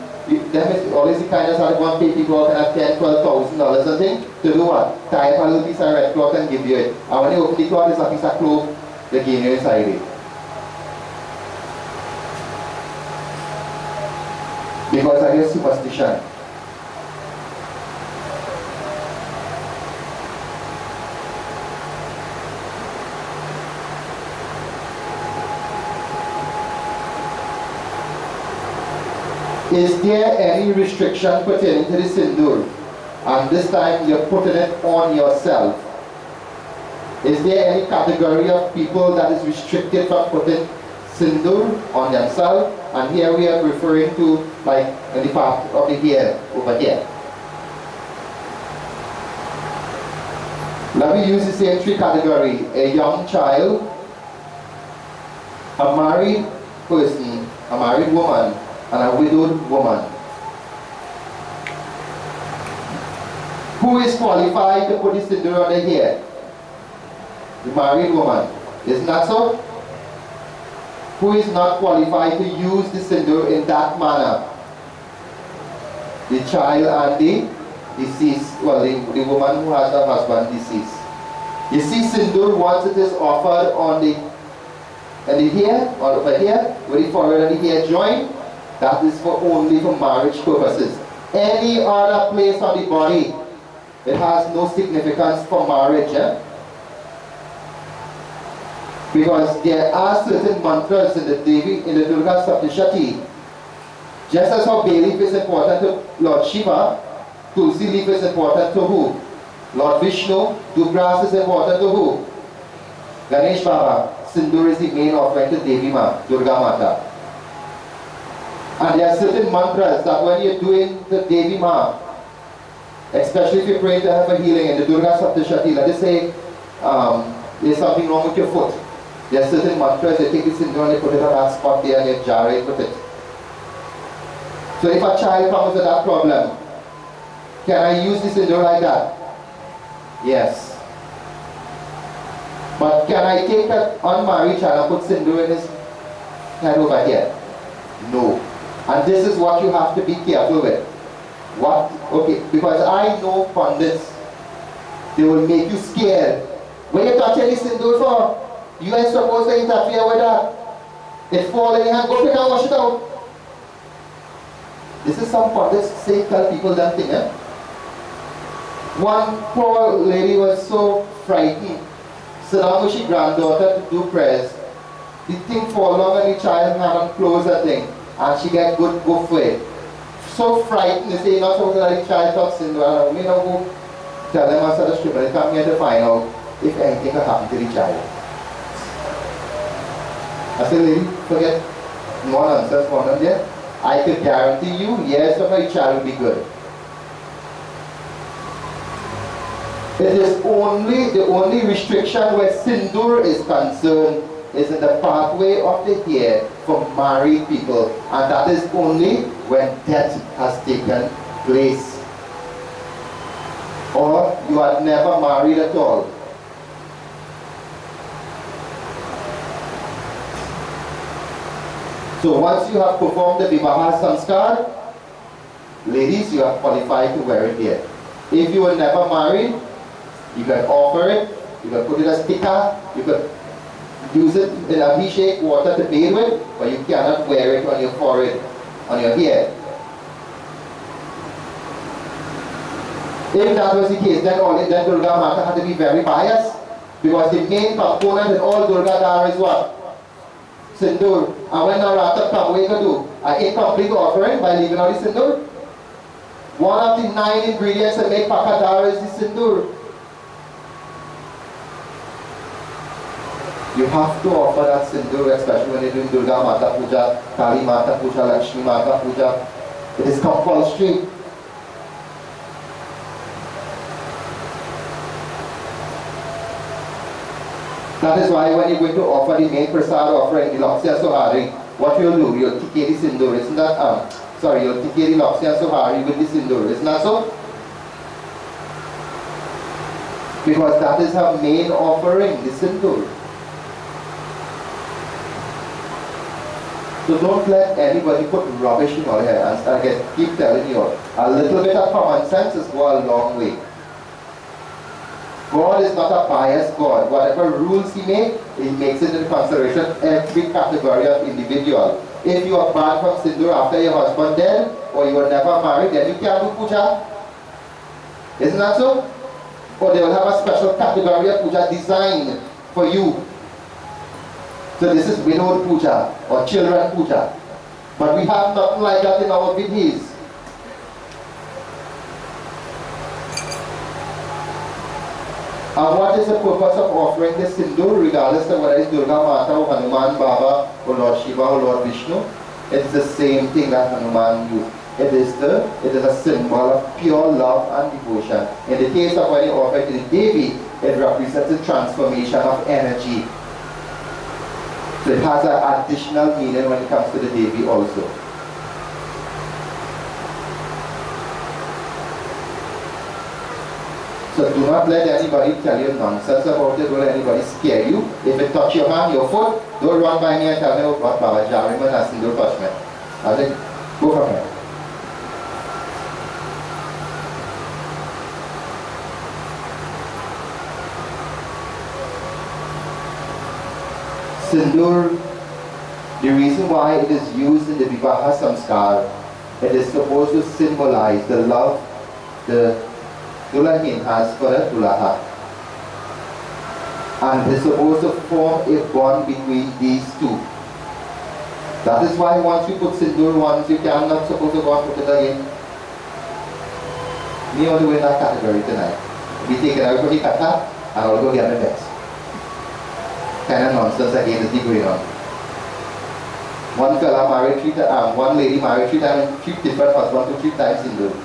them is always the kind of sort of pay people out and have $10,000, $12,000 something to do what? Tie up a little piece of red cloth and give you it. And when you open the cloth, it's a piece of cloth they give you inside it. Because of your superstition. Is there any restriction pertaining to the sindoor? And this time you're putting it on yourself. Is there any category of people that is restricted from putting sindoor on themselves? And here we are referring to like in the part of the hair over here. Let me use the same three categories: a young child, a married person, a married woman, and a widowed woman. Who is qualified to put the sindoor on their hair? The married woman. Isn't that so? Who is not qualified to use the sindoor in that manner? The child and the deceased, well, the woman who has her husband deceased. You see, sindoor, once it is offered on the hair, or over here, with the forehead and the hair joined, that is only for marriage purposes. Any other place on the body, it has no significance for marriage. Because there are certain mantras in the Durga Saptashati. Just as how bay leaf is important to Lord Shiva, Tulsi leaf is important to who? Lord Vishnu. Dubras is important to who? Ganesh Baba. Sindoor is the main offering to Devi Ma, Durga Mata. And there are certain mantras that when you're doing the Devi Ma, especially if you're praying to have a healing in the Durga Saptashati, let us say there's something wrong with your foot. There are certain mantras, they take the sindoor and they put it on that spot there and they jar it with it. So if a child comes with that problem, can I use the sindoor like that? Yes. But can I take an unmarried child and put sindoor in his head over here? No. And this is what you have to be careful with. What? Okay, because I know pundits, they will make you scared. When you touch any sindoor for, you are supposed to interfere with that. It falls in your hand, go pick and wash it out. This is some pundits say, tell people that thing. One poor lady was so frightened. So now with her granddaughter to do prayers, the thing fall long and the child hadn't closed the thing. And she get good go for it. So frightened, they say, you're not supposed to let the child touch sindoor. And we now go tell them after the strip, they come here to find out if anything will happen to the child. I said, lady, forget more nonsense, more than there. I could guarantee you, yes, or my child will be good. It is only, the only restriction where sindoor is concerned is in the pathway of the hair for married people, and that is only when death has taken place. Or you are never married at all. So once you have performed the Vivaha Samskar, ladies, you are qualified to wear it here. If you were never married, you can offer it, you can put it as tikka, you can use it in abhishek, water to bathe with, but you cannot wear it on your forehead, on your hair. If that was the case, then Durga Mata had to be very biased, because the main component in all Durga Dara is what? Sindoor. And when Navratri comes, what you going to do? An incomplete offering by leaving out the sindoor? One of the 9 ingredients that make Pakadara is the sindoor. You have to offer that sindoor, especially when you're doing Durga Mata Puja, Kali Mata Puja, Lakshmi Mata Puja. It is compulsory. That is why when you're going to offer the main prasad offering, the Laksya Sohari, what you'll do, you'll tikke the sindoor. Isn't that, you'll tikke the Laksya Sohari with the sindoor. Isn't that so? Because that is her main offering, the sindoor. So don't let anybody put rubbish in your hair. And I keep telling you, a little bit of common sense is go a long way. God is not a biased God. Whatever rules He makes into consideration every category of individual. If you are banned from sindoor after your husband dead, or you were never married, then you can't do puja. Isn't that so? Or they will have a special category of puja designed for you. So this is widowed puja or children puja. But we have nothing like that in our vidhis. And what is the purpose of offering the sindoor, regardless of whether it's Durga Mata or Hanuman Baba or Lord Shiva or Lord Vishnu? It's the same thing that Hanuman used. It is a symbol of pure love and devotion. In the case of when you offer it to the Devi, it represents the transformation of energy. So it has an additional meaning when it comes to the Devi also. So do not let anybody tell you nonsense about it. Don't let anybody scare you. If it touch your hand, your foot, don't run by me and tell me, oh God, Baba Jariman has single touch me. I think, go from here. Sindoor, the reason why it is used in the Vivaha Samskar, it is supposed to symbolize the love the Dulahin has for a Dulaha. And it is supposed to form a bond between these two. That is why once you put Sindoor once, you cannot supposed to go and put it again. Me want to win that category tonight. We take it out for the kata and I'll go get the next. Kind of nonsense again is going on. One fella married one lady married 3 times, 3 different husbands to 3 times Sindoor.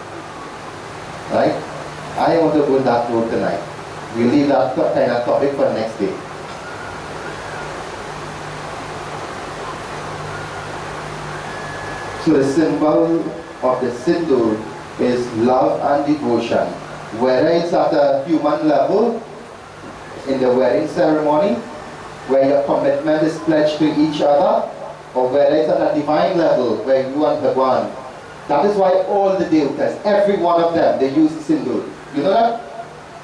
Right? I want to go that road tonight. We'll leave that kind of topic for next day. So the symbol of the Sindoor is love and devotion. Whether it's at a human level, in the wedding ceremony, where your commitment is pledged to each other, or whether it's at a divine level, where you and Bhagwan. That is why all the devatas, every one of them, they use Sindoor. You know that?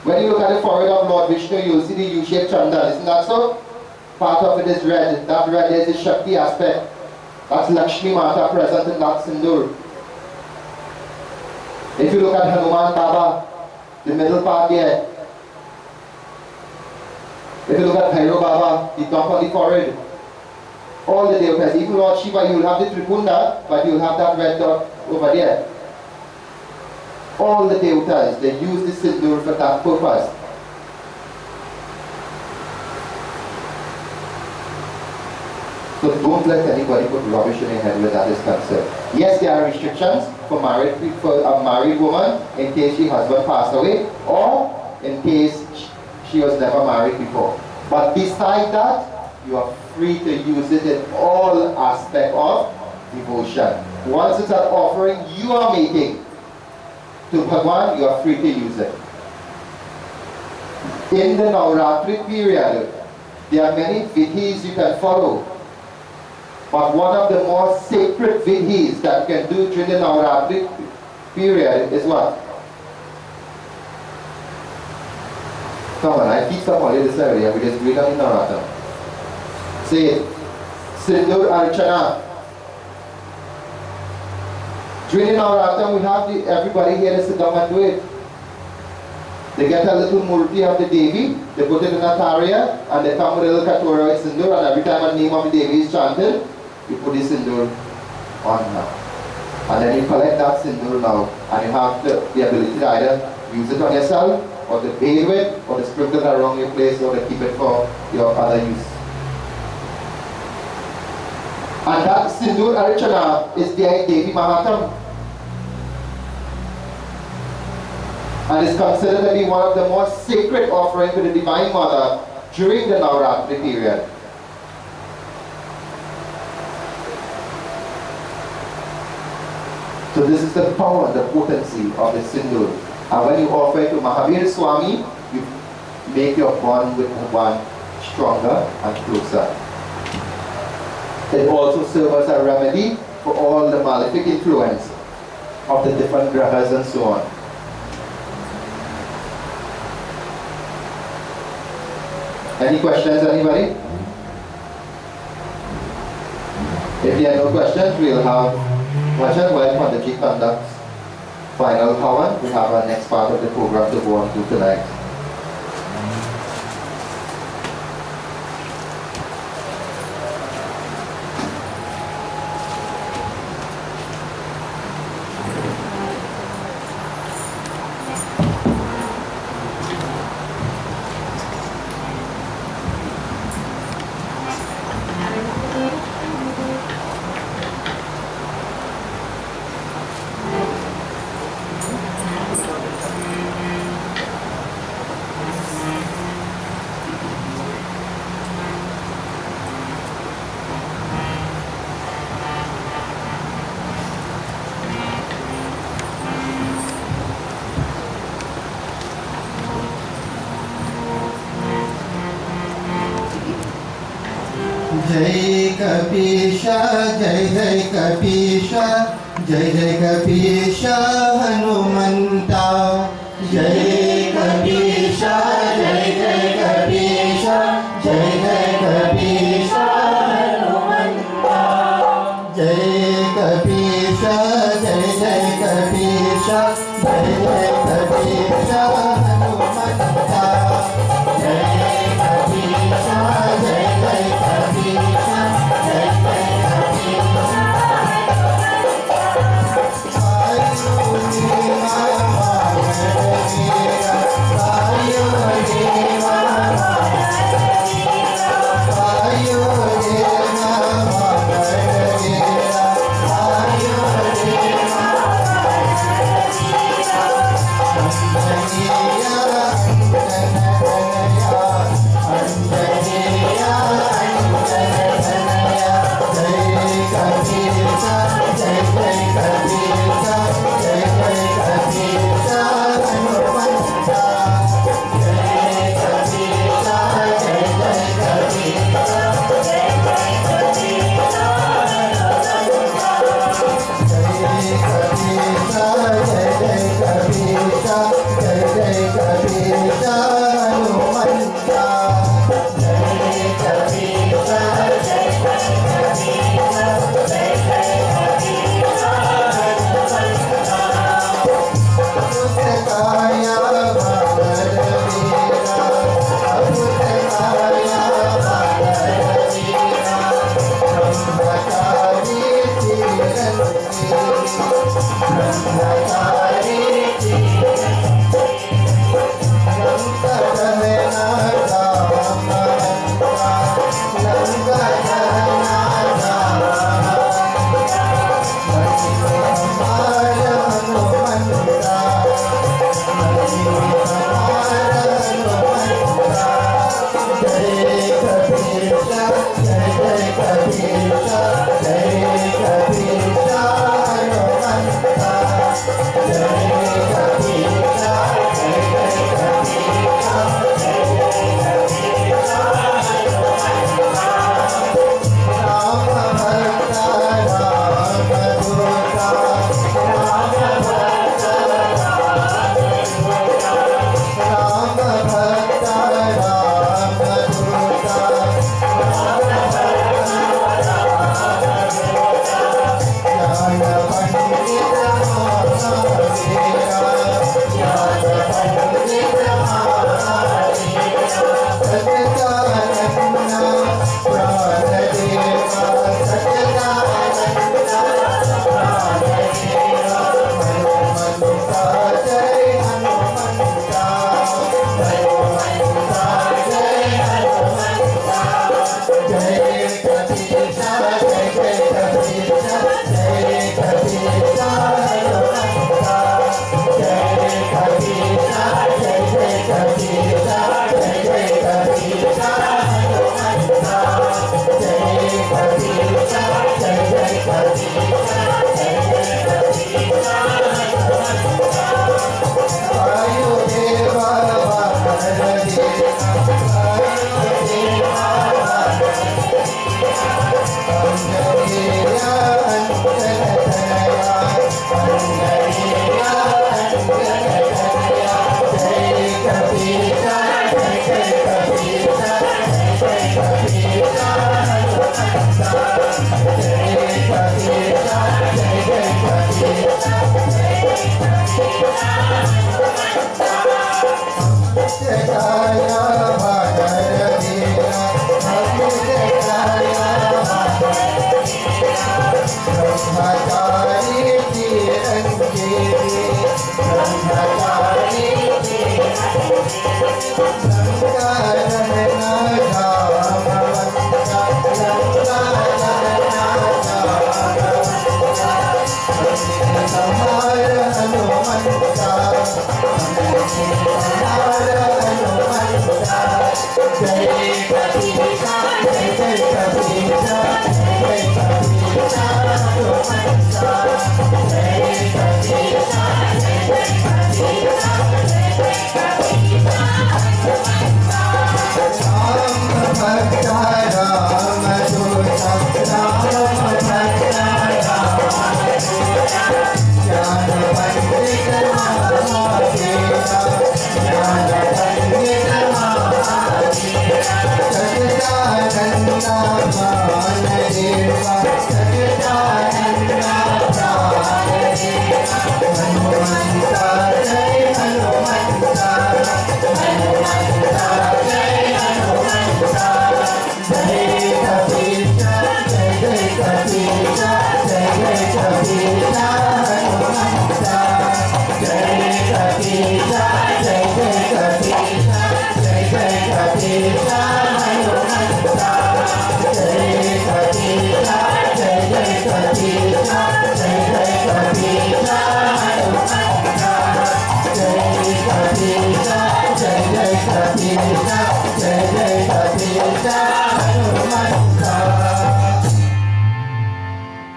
When you look at the forehead of Lord Vishnu, you'll see the U-shaped chandan. Isn't that so? Part of it is red. That red is the Shakti aspect. That's Lakshmi Mata present in that Sindoor. If you look at Hanuman Baba, the middle part here. If you look at Bhairo Baba, the top of the forehead. All the devatas, even Lord Shiva, you'll have the Tripunda, but you'll have that red dot over there. All the devatas, they use the Sindoor for that purpose. So don't let anybody put rubbish in your head where that is concerned. Yes, there are restrictions for a married woman in case her husband passed away or in case she was never married before. But beside that, you are free to use it in all aspects of devotion. Once it's an offering you are making to Bhagwan, you are free to use it. In the Navratri period, there are many vidhis you can follow. But one of the more sacred vidhis that you can do during the Navratri period is what? Come on, I teach somebody this earlier, we just read on the Navratri. Say it. Sindoor Archana. During Navratri, we have everybody here to sit down and do it. They get a little murti of the Devi, they put it in a tarya, and they come with a little katura with Sindoor, and every time a name of the Devi is chanted, you put the Sindoor on now. And then you collect that Sindoor now, and you have the ability to either use it on yourself, or to bathe with, or to sprinkle it around your place, or to keep it for your other use. And that Sindoor Archana is the Devi Mahatam. And is considered to be one of the most sacred offerings to the Divine Mother during the Navratri period. So this is the power, the potency of the Sindoor. And when you offer it to Mahavir Swami, you make your bond with Bhagwan stronger and closer. It also serves as a remedy for all the malefic influence of the different grahas and so on. Any questions, anybody? If there are no questions, we'll have Mochan while Pundit conducts final Havan. We have our next part of the program to go on to tonight. जय कपीशा जय जय कपीशा जय जय कपीशा हनुमंता जय कपीशा जय जय कपीशा जय जय कपीशा हनुमंता जय कपीशा जय जय कपीशा जय जय कपीशा हनुमंता जय कपीशा जय जय कपीशा जय जय कपीशा Yeah.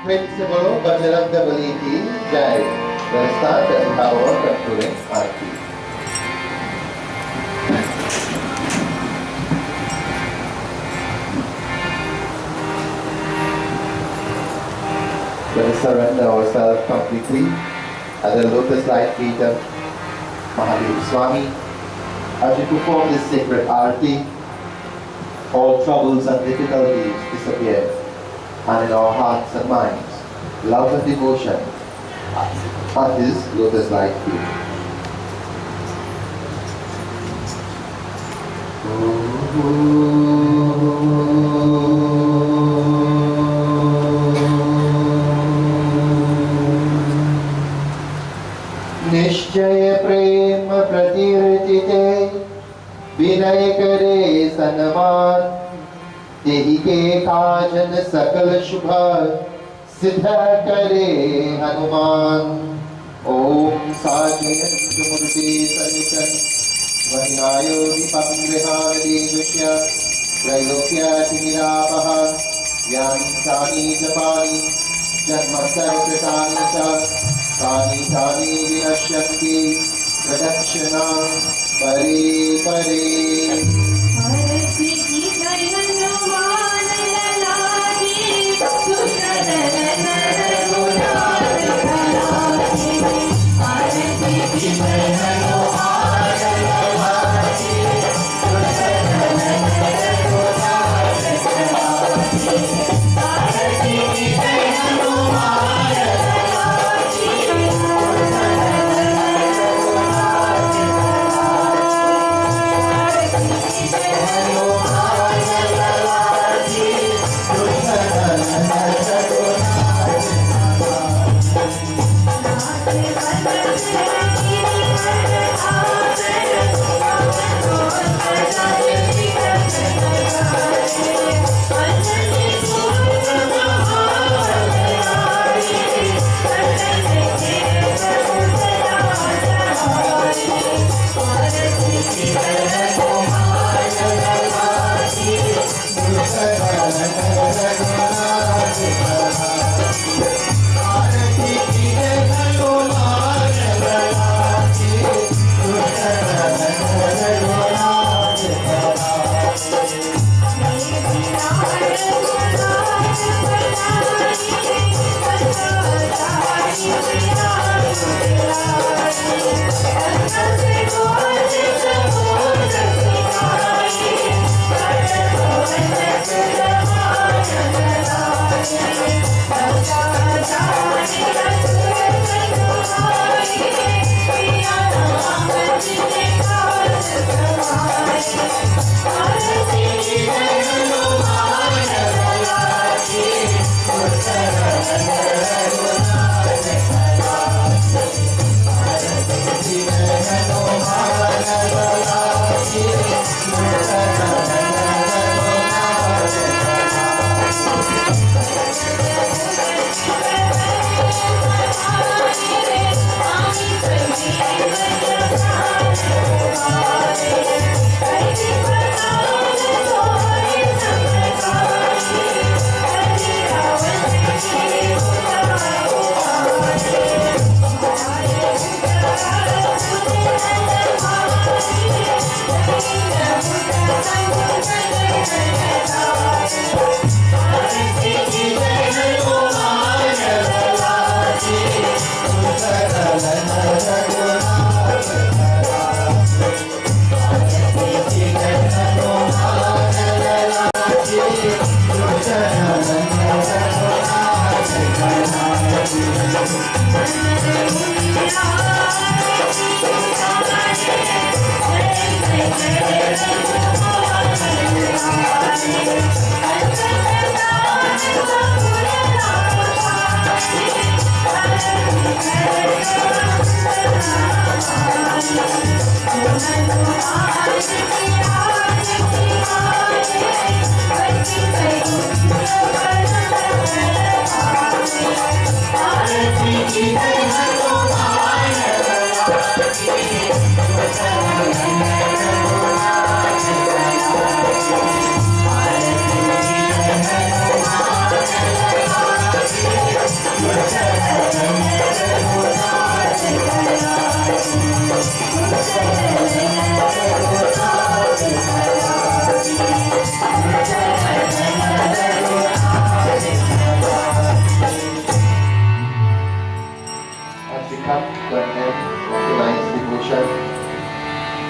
Principal Bajrang Bali ki Jai. Let's start and have our concluding aarti. Let us surrender ourselves completely at the lotus-like feet of Mahadev Swami. As we perform this sacred aarti, all troubles and difficulties disappear, and in our hearts and minds, love and devotion at His lotus-like feet. निश्चय प्रेम प्रतीर्थिते विनय करे सन्मान तेहि के काजन सकल शुभ सिद्ध करे हनुमान। ओम साजयन्तु मूर्ते सनितं वैनायो दीपं गृहाण देवस्य त्रैलोक्यातिनिरापः यानि तानि जपानि जन्मन्तरकृतानि च तानि तानि विनश्यन्ति प्रदक्षिणां परे परे।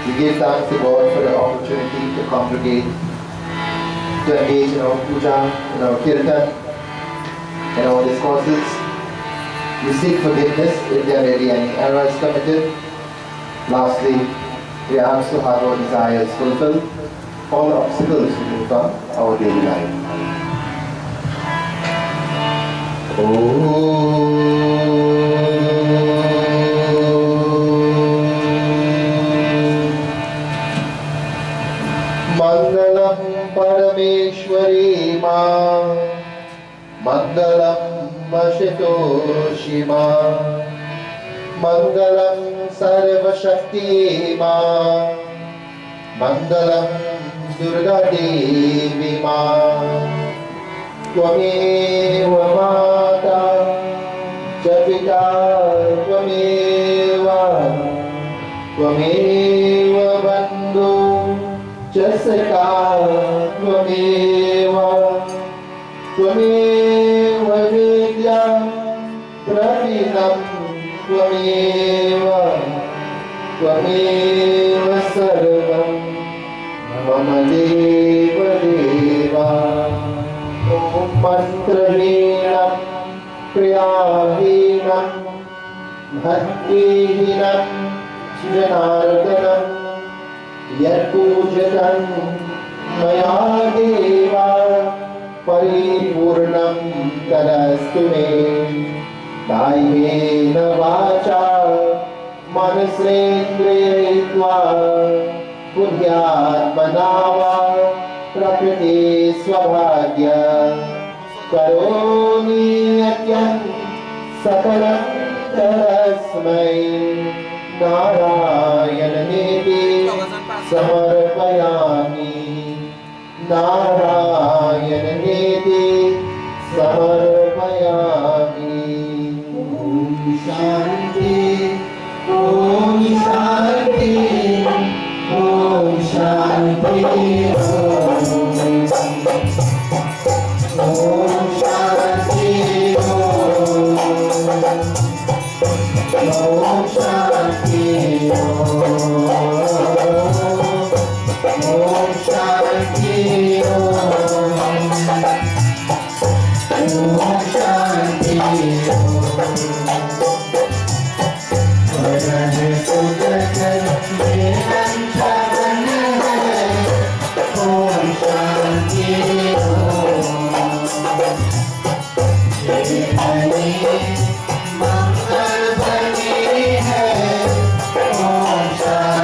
We give thanks to God for the opportunity to congregate, to engage in our puja, in our kirtan, in our discourses. We seek forgiveness if there may be any errors committed. Lastly, we ask to have our desires fulfilled, all the obstacles removed from our daily life. Mangalam Parameshwari Ma, Mangalam Mashitoshi Ma, Mangalam Sarva Shakti Ma, Mangalam Durga Devi Ma, Tvameva Mata Chavita Tvameva, Tvameva Bandhu Jasaka Tvameva, Tvameva Vidya Pravinam Tvameva, Tvameva Sarvam Mama Deva Deva. Om Mantrahinam Priyahinam Bhaktihinam Janardanam Yat Pujatam Maya Deva Paripurnam Tadastu Me Kaimena Vacha Manasrendriyatva Punyatmanava Prakriti Swabhagya Karoni Atyam Sakalam Tarasmai Narayana Niti Samarpayami Narayana Niti Samarpayami. Om Shanti Om Shanti Om Shanti Om Shanti Om Shanti Om Shanti Om Shanti Om Shanti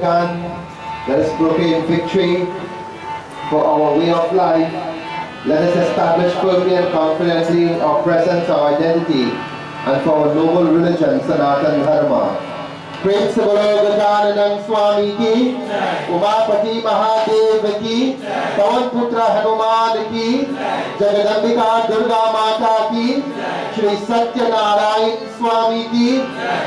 can. Let us proclaim victory for our way of life. Let us establish firmly and confidently our presence, our identity, and for our noble religion, Sanatan Dharma. Principal Gajananam Swami ki, Umapati Mahadev ki, Pawan Putra Hanuman ki, Jagadambika Durga Mata ki, Shri Satya Narayan Swami ki,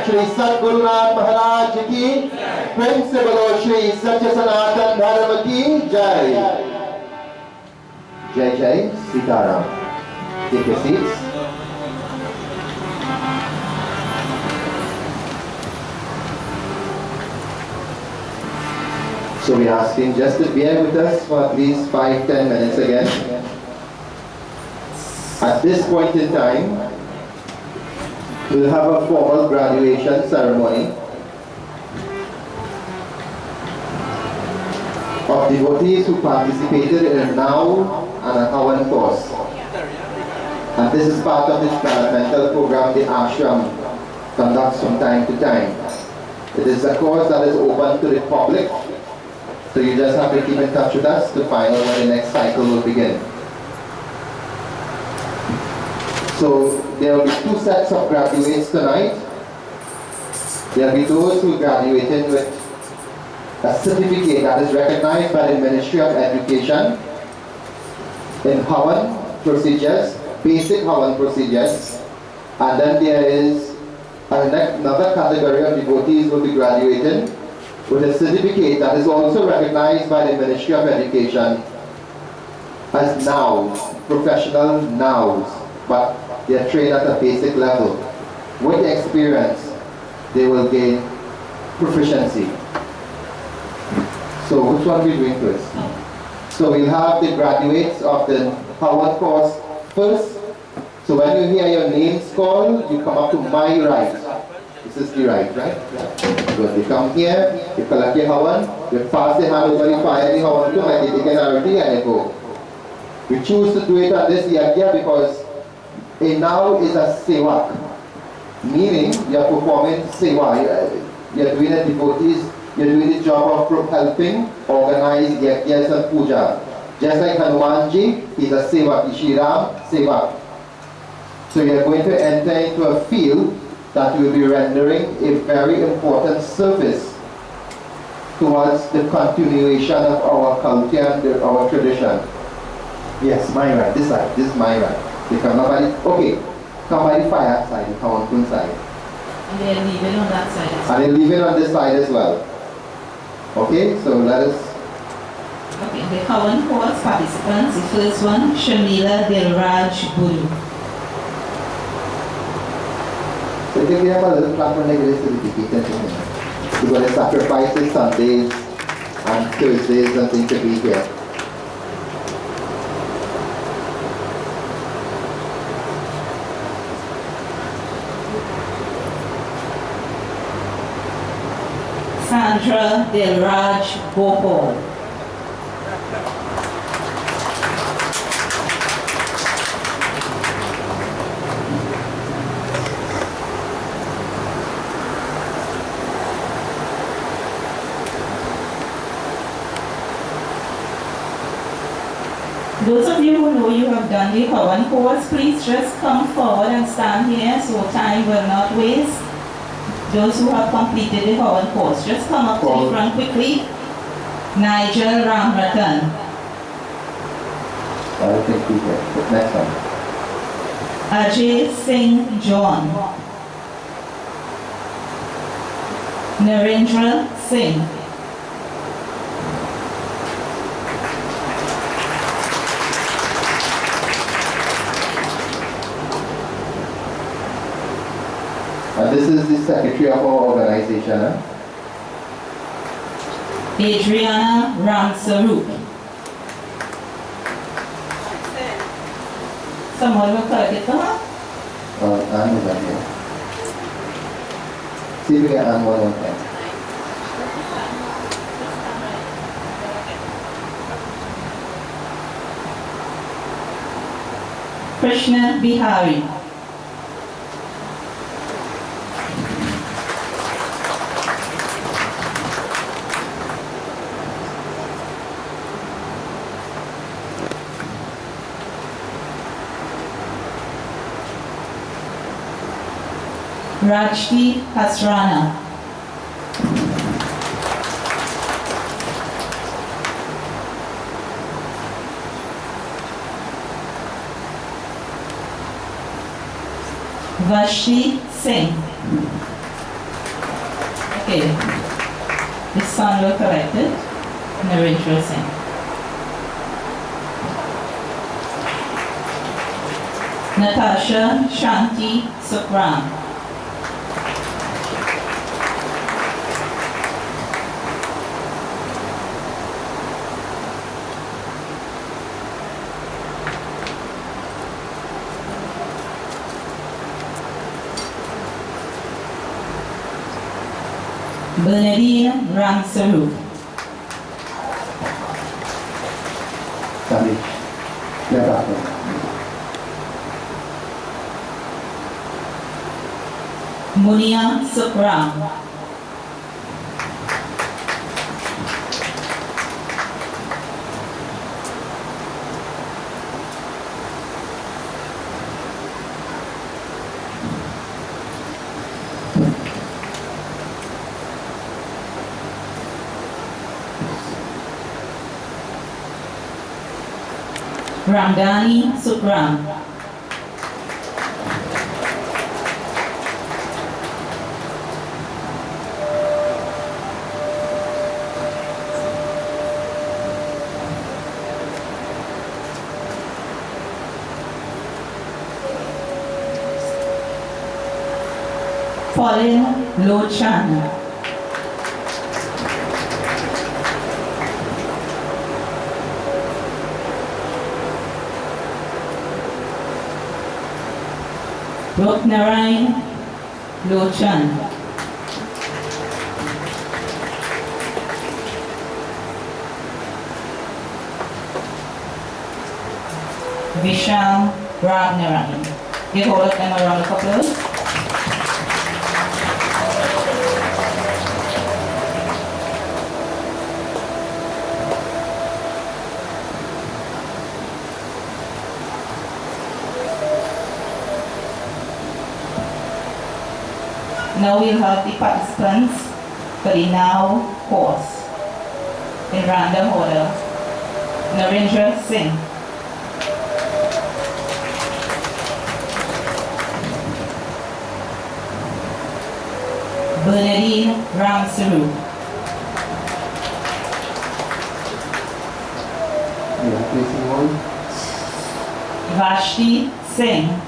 Shri Sadguru Nath Maharaj ki, Principal Shri Satya Sanatan Dharma ki, Jai. Jai Jai Sitaram. Take your seats. So we are asking just to bear with us for at least 5-10 minutes again. At this point in time, we'll have a formal graduation ceremony of devotees who participated in a Now and a Havan course. And this is part of the developmental program the ashram conducts from time to time. It is a course that is open to the public. So you just have to keep in touch with us to find out when the next cycle will begin. So there will be 2 sets of graduates tonight. There will be those who graduated with a certificate that is recognized by the Ministry of Education in Havan procedures, basic Havan procedures. And then there is another category of devotees who will be graduating with a certificate that is also recognized by the Ministry of Education as nows, professional nows, but they are trained at a basic level. With experience, they will gain proficiency. So which one are we doing first? So we'll have the graduates of the Havan course first. So when you hear your names called, you come up to my right. This is the right? Good. You come here, you collect your Havan, you pass the hand over the fire, the Havan to like you take an arati and you go. We choose to do it on this Yagya because a now is a sevak, meaning you are performing seva, you are doing the devotees, you are doing the job of helping organize Yagyas and puja. Just like Hanumanji, he is a sevak, Ishiram, sevak. So you are going to enter into a field that will be rendering a very important service towards the continuation of our culture and our tradition. Yes, my right, this side, this is my right. They come by the, okay, come by the fire side, the Kawankun side. And they're leaving on that side as well. And they leave it on this side as well. Okay, so let us... Okay, the Havan course participants, the first one, Shamila Dilraj Bulu. So you can have a little platform like this to the because the sacrifices Sundays and Thursdays and things to be here. Sandra Dilraj Gopal. Those of you who know you have done the Havan course, please just come forward and stand here so time will not waste. Those who have completed the Havan course, just come up to the front quickly. Nigel Ramratan. I think we can. Next one. Ajay Singh John. Narendra Singh. And this is the secretary of our organization. Huh? Adriana Ramsarup. Someone will collect it for her? Anne is on here. See if we can Anne one more time. Krishna Bihari. Rajki Hasrana. Vashi Singh. Okay, this song will collect it. Narendra Singh. Natasha Shanti Sukram. Bernadine Ramsaru. Sadiq. Munia Sukram. Ramdani Sukram. Pauline Lochan. Ruknarain Lochan. Vishal Ragnarain. Give all of them a round of applause. Now we'll have the participants for the now course in random order. Narendra Singh. Bernadine Ramsaru. Vashti Singh.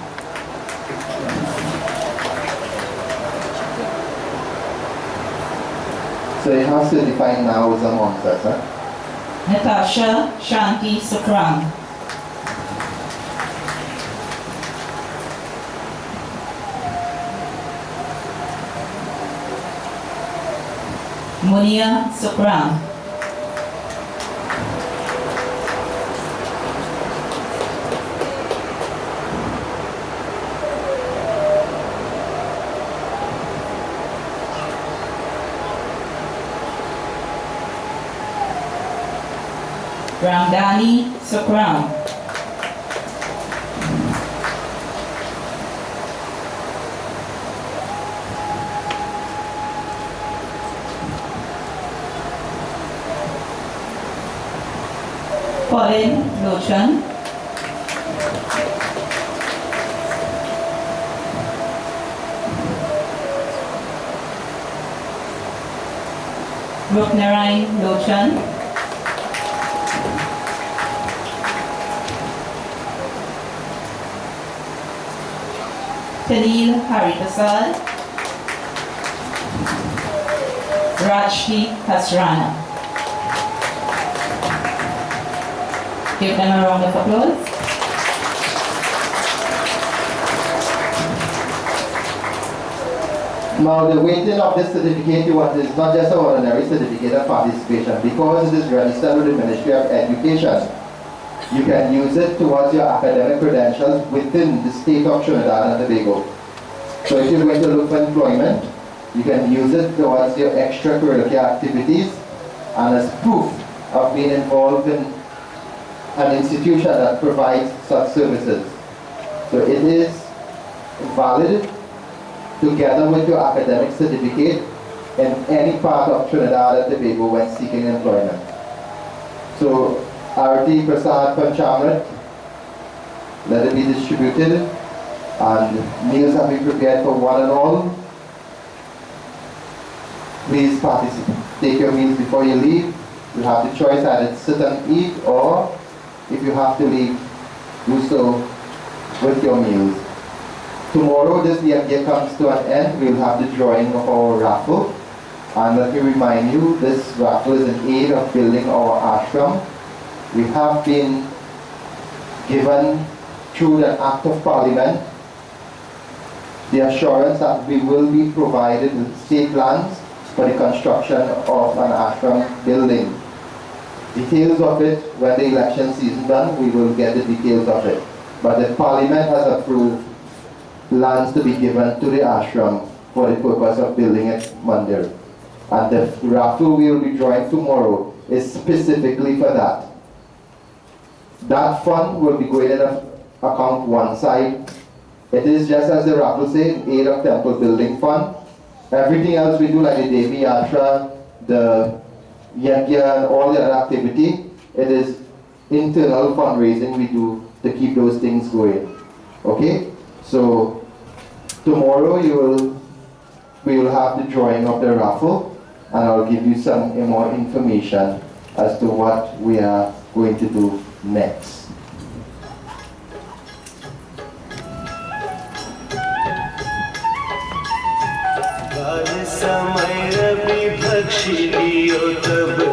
So it has to define now as amongst us, huh? Natasha Shanti Sukram. Munia Sukram. Ramdani Sukram. Pauline Lochan. Ruknarain Lochan. Tanil Hariprasad. Rajki Hasrana. Give them a round of applause. Now the weighting of this certificate you want is not just an ordinary certificate of participation. Because it is registered with the Ministry of Education, you can use it towards your academic credentials within the state of Trinidad and Tobago. So if you're going to look for employment, you can use it towards your extracurricular activities and as proof of being involved in an institution that provides such services. So it is valid together with your academic certificate in any part of Trinidad and Tobago when seeking employment. So, Arati Prasad Panchamrit, let it be distributed, and meals have been prepared for one and all. Please participate. Take your meals before you leave. You have the choice either sit and eat, or if you have to leave, do so with your meals. Tomorrow this Yagya comes to an end. We'll have the drawing of our raffle. And let me remind you, this raffle is in aid of building our ashram. We have been given through an act of parliament the assurance that we will be provided with state lands for the construction of an ashram building. Details of it, when the election season done, we will get the details of it. But the parliament has approved lands to be given to the ashram for the purpose of building a mandir. And the raffle we will be drawing tomorrow is specifically for that. That fund will be going in account one side. It is just as the raffle says, aid of temple building fund. Everything else we do, like the Devi Yatra, the Yagya, and all the other activity, it is internal fundraising we do to keep those things going. Okay? So tomorrow we will have the drawing of the raffle, and I'll give you some more information as to what we are going to do next. समय रवि भक्षी लियो तब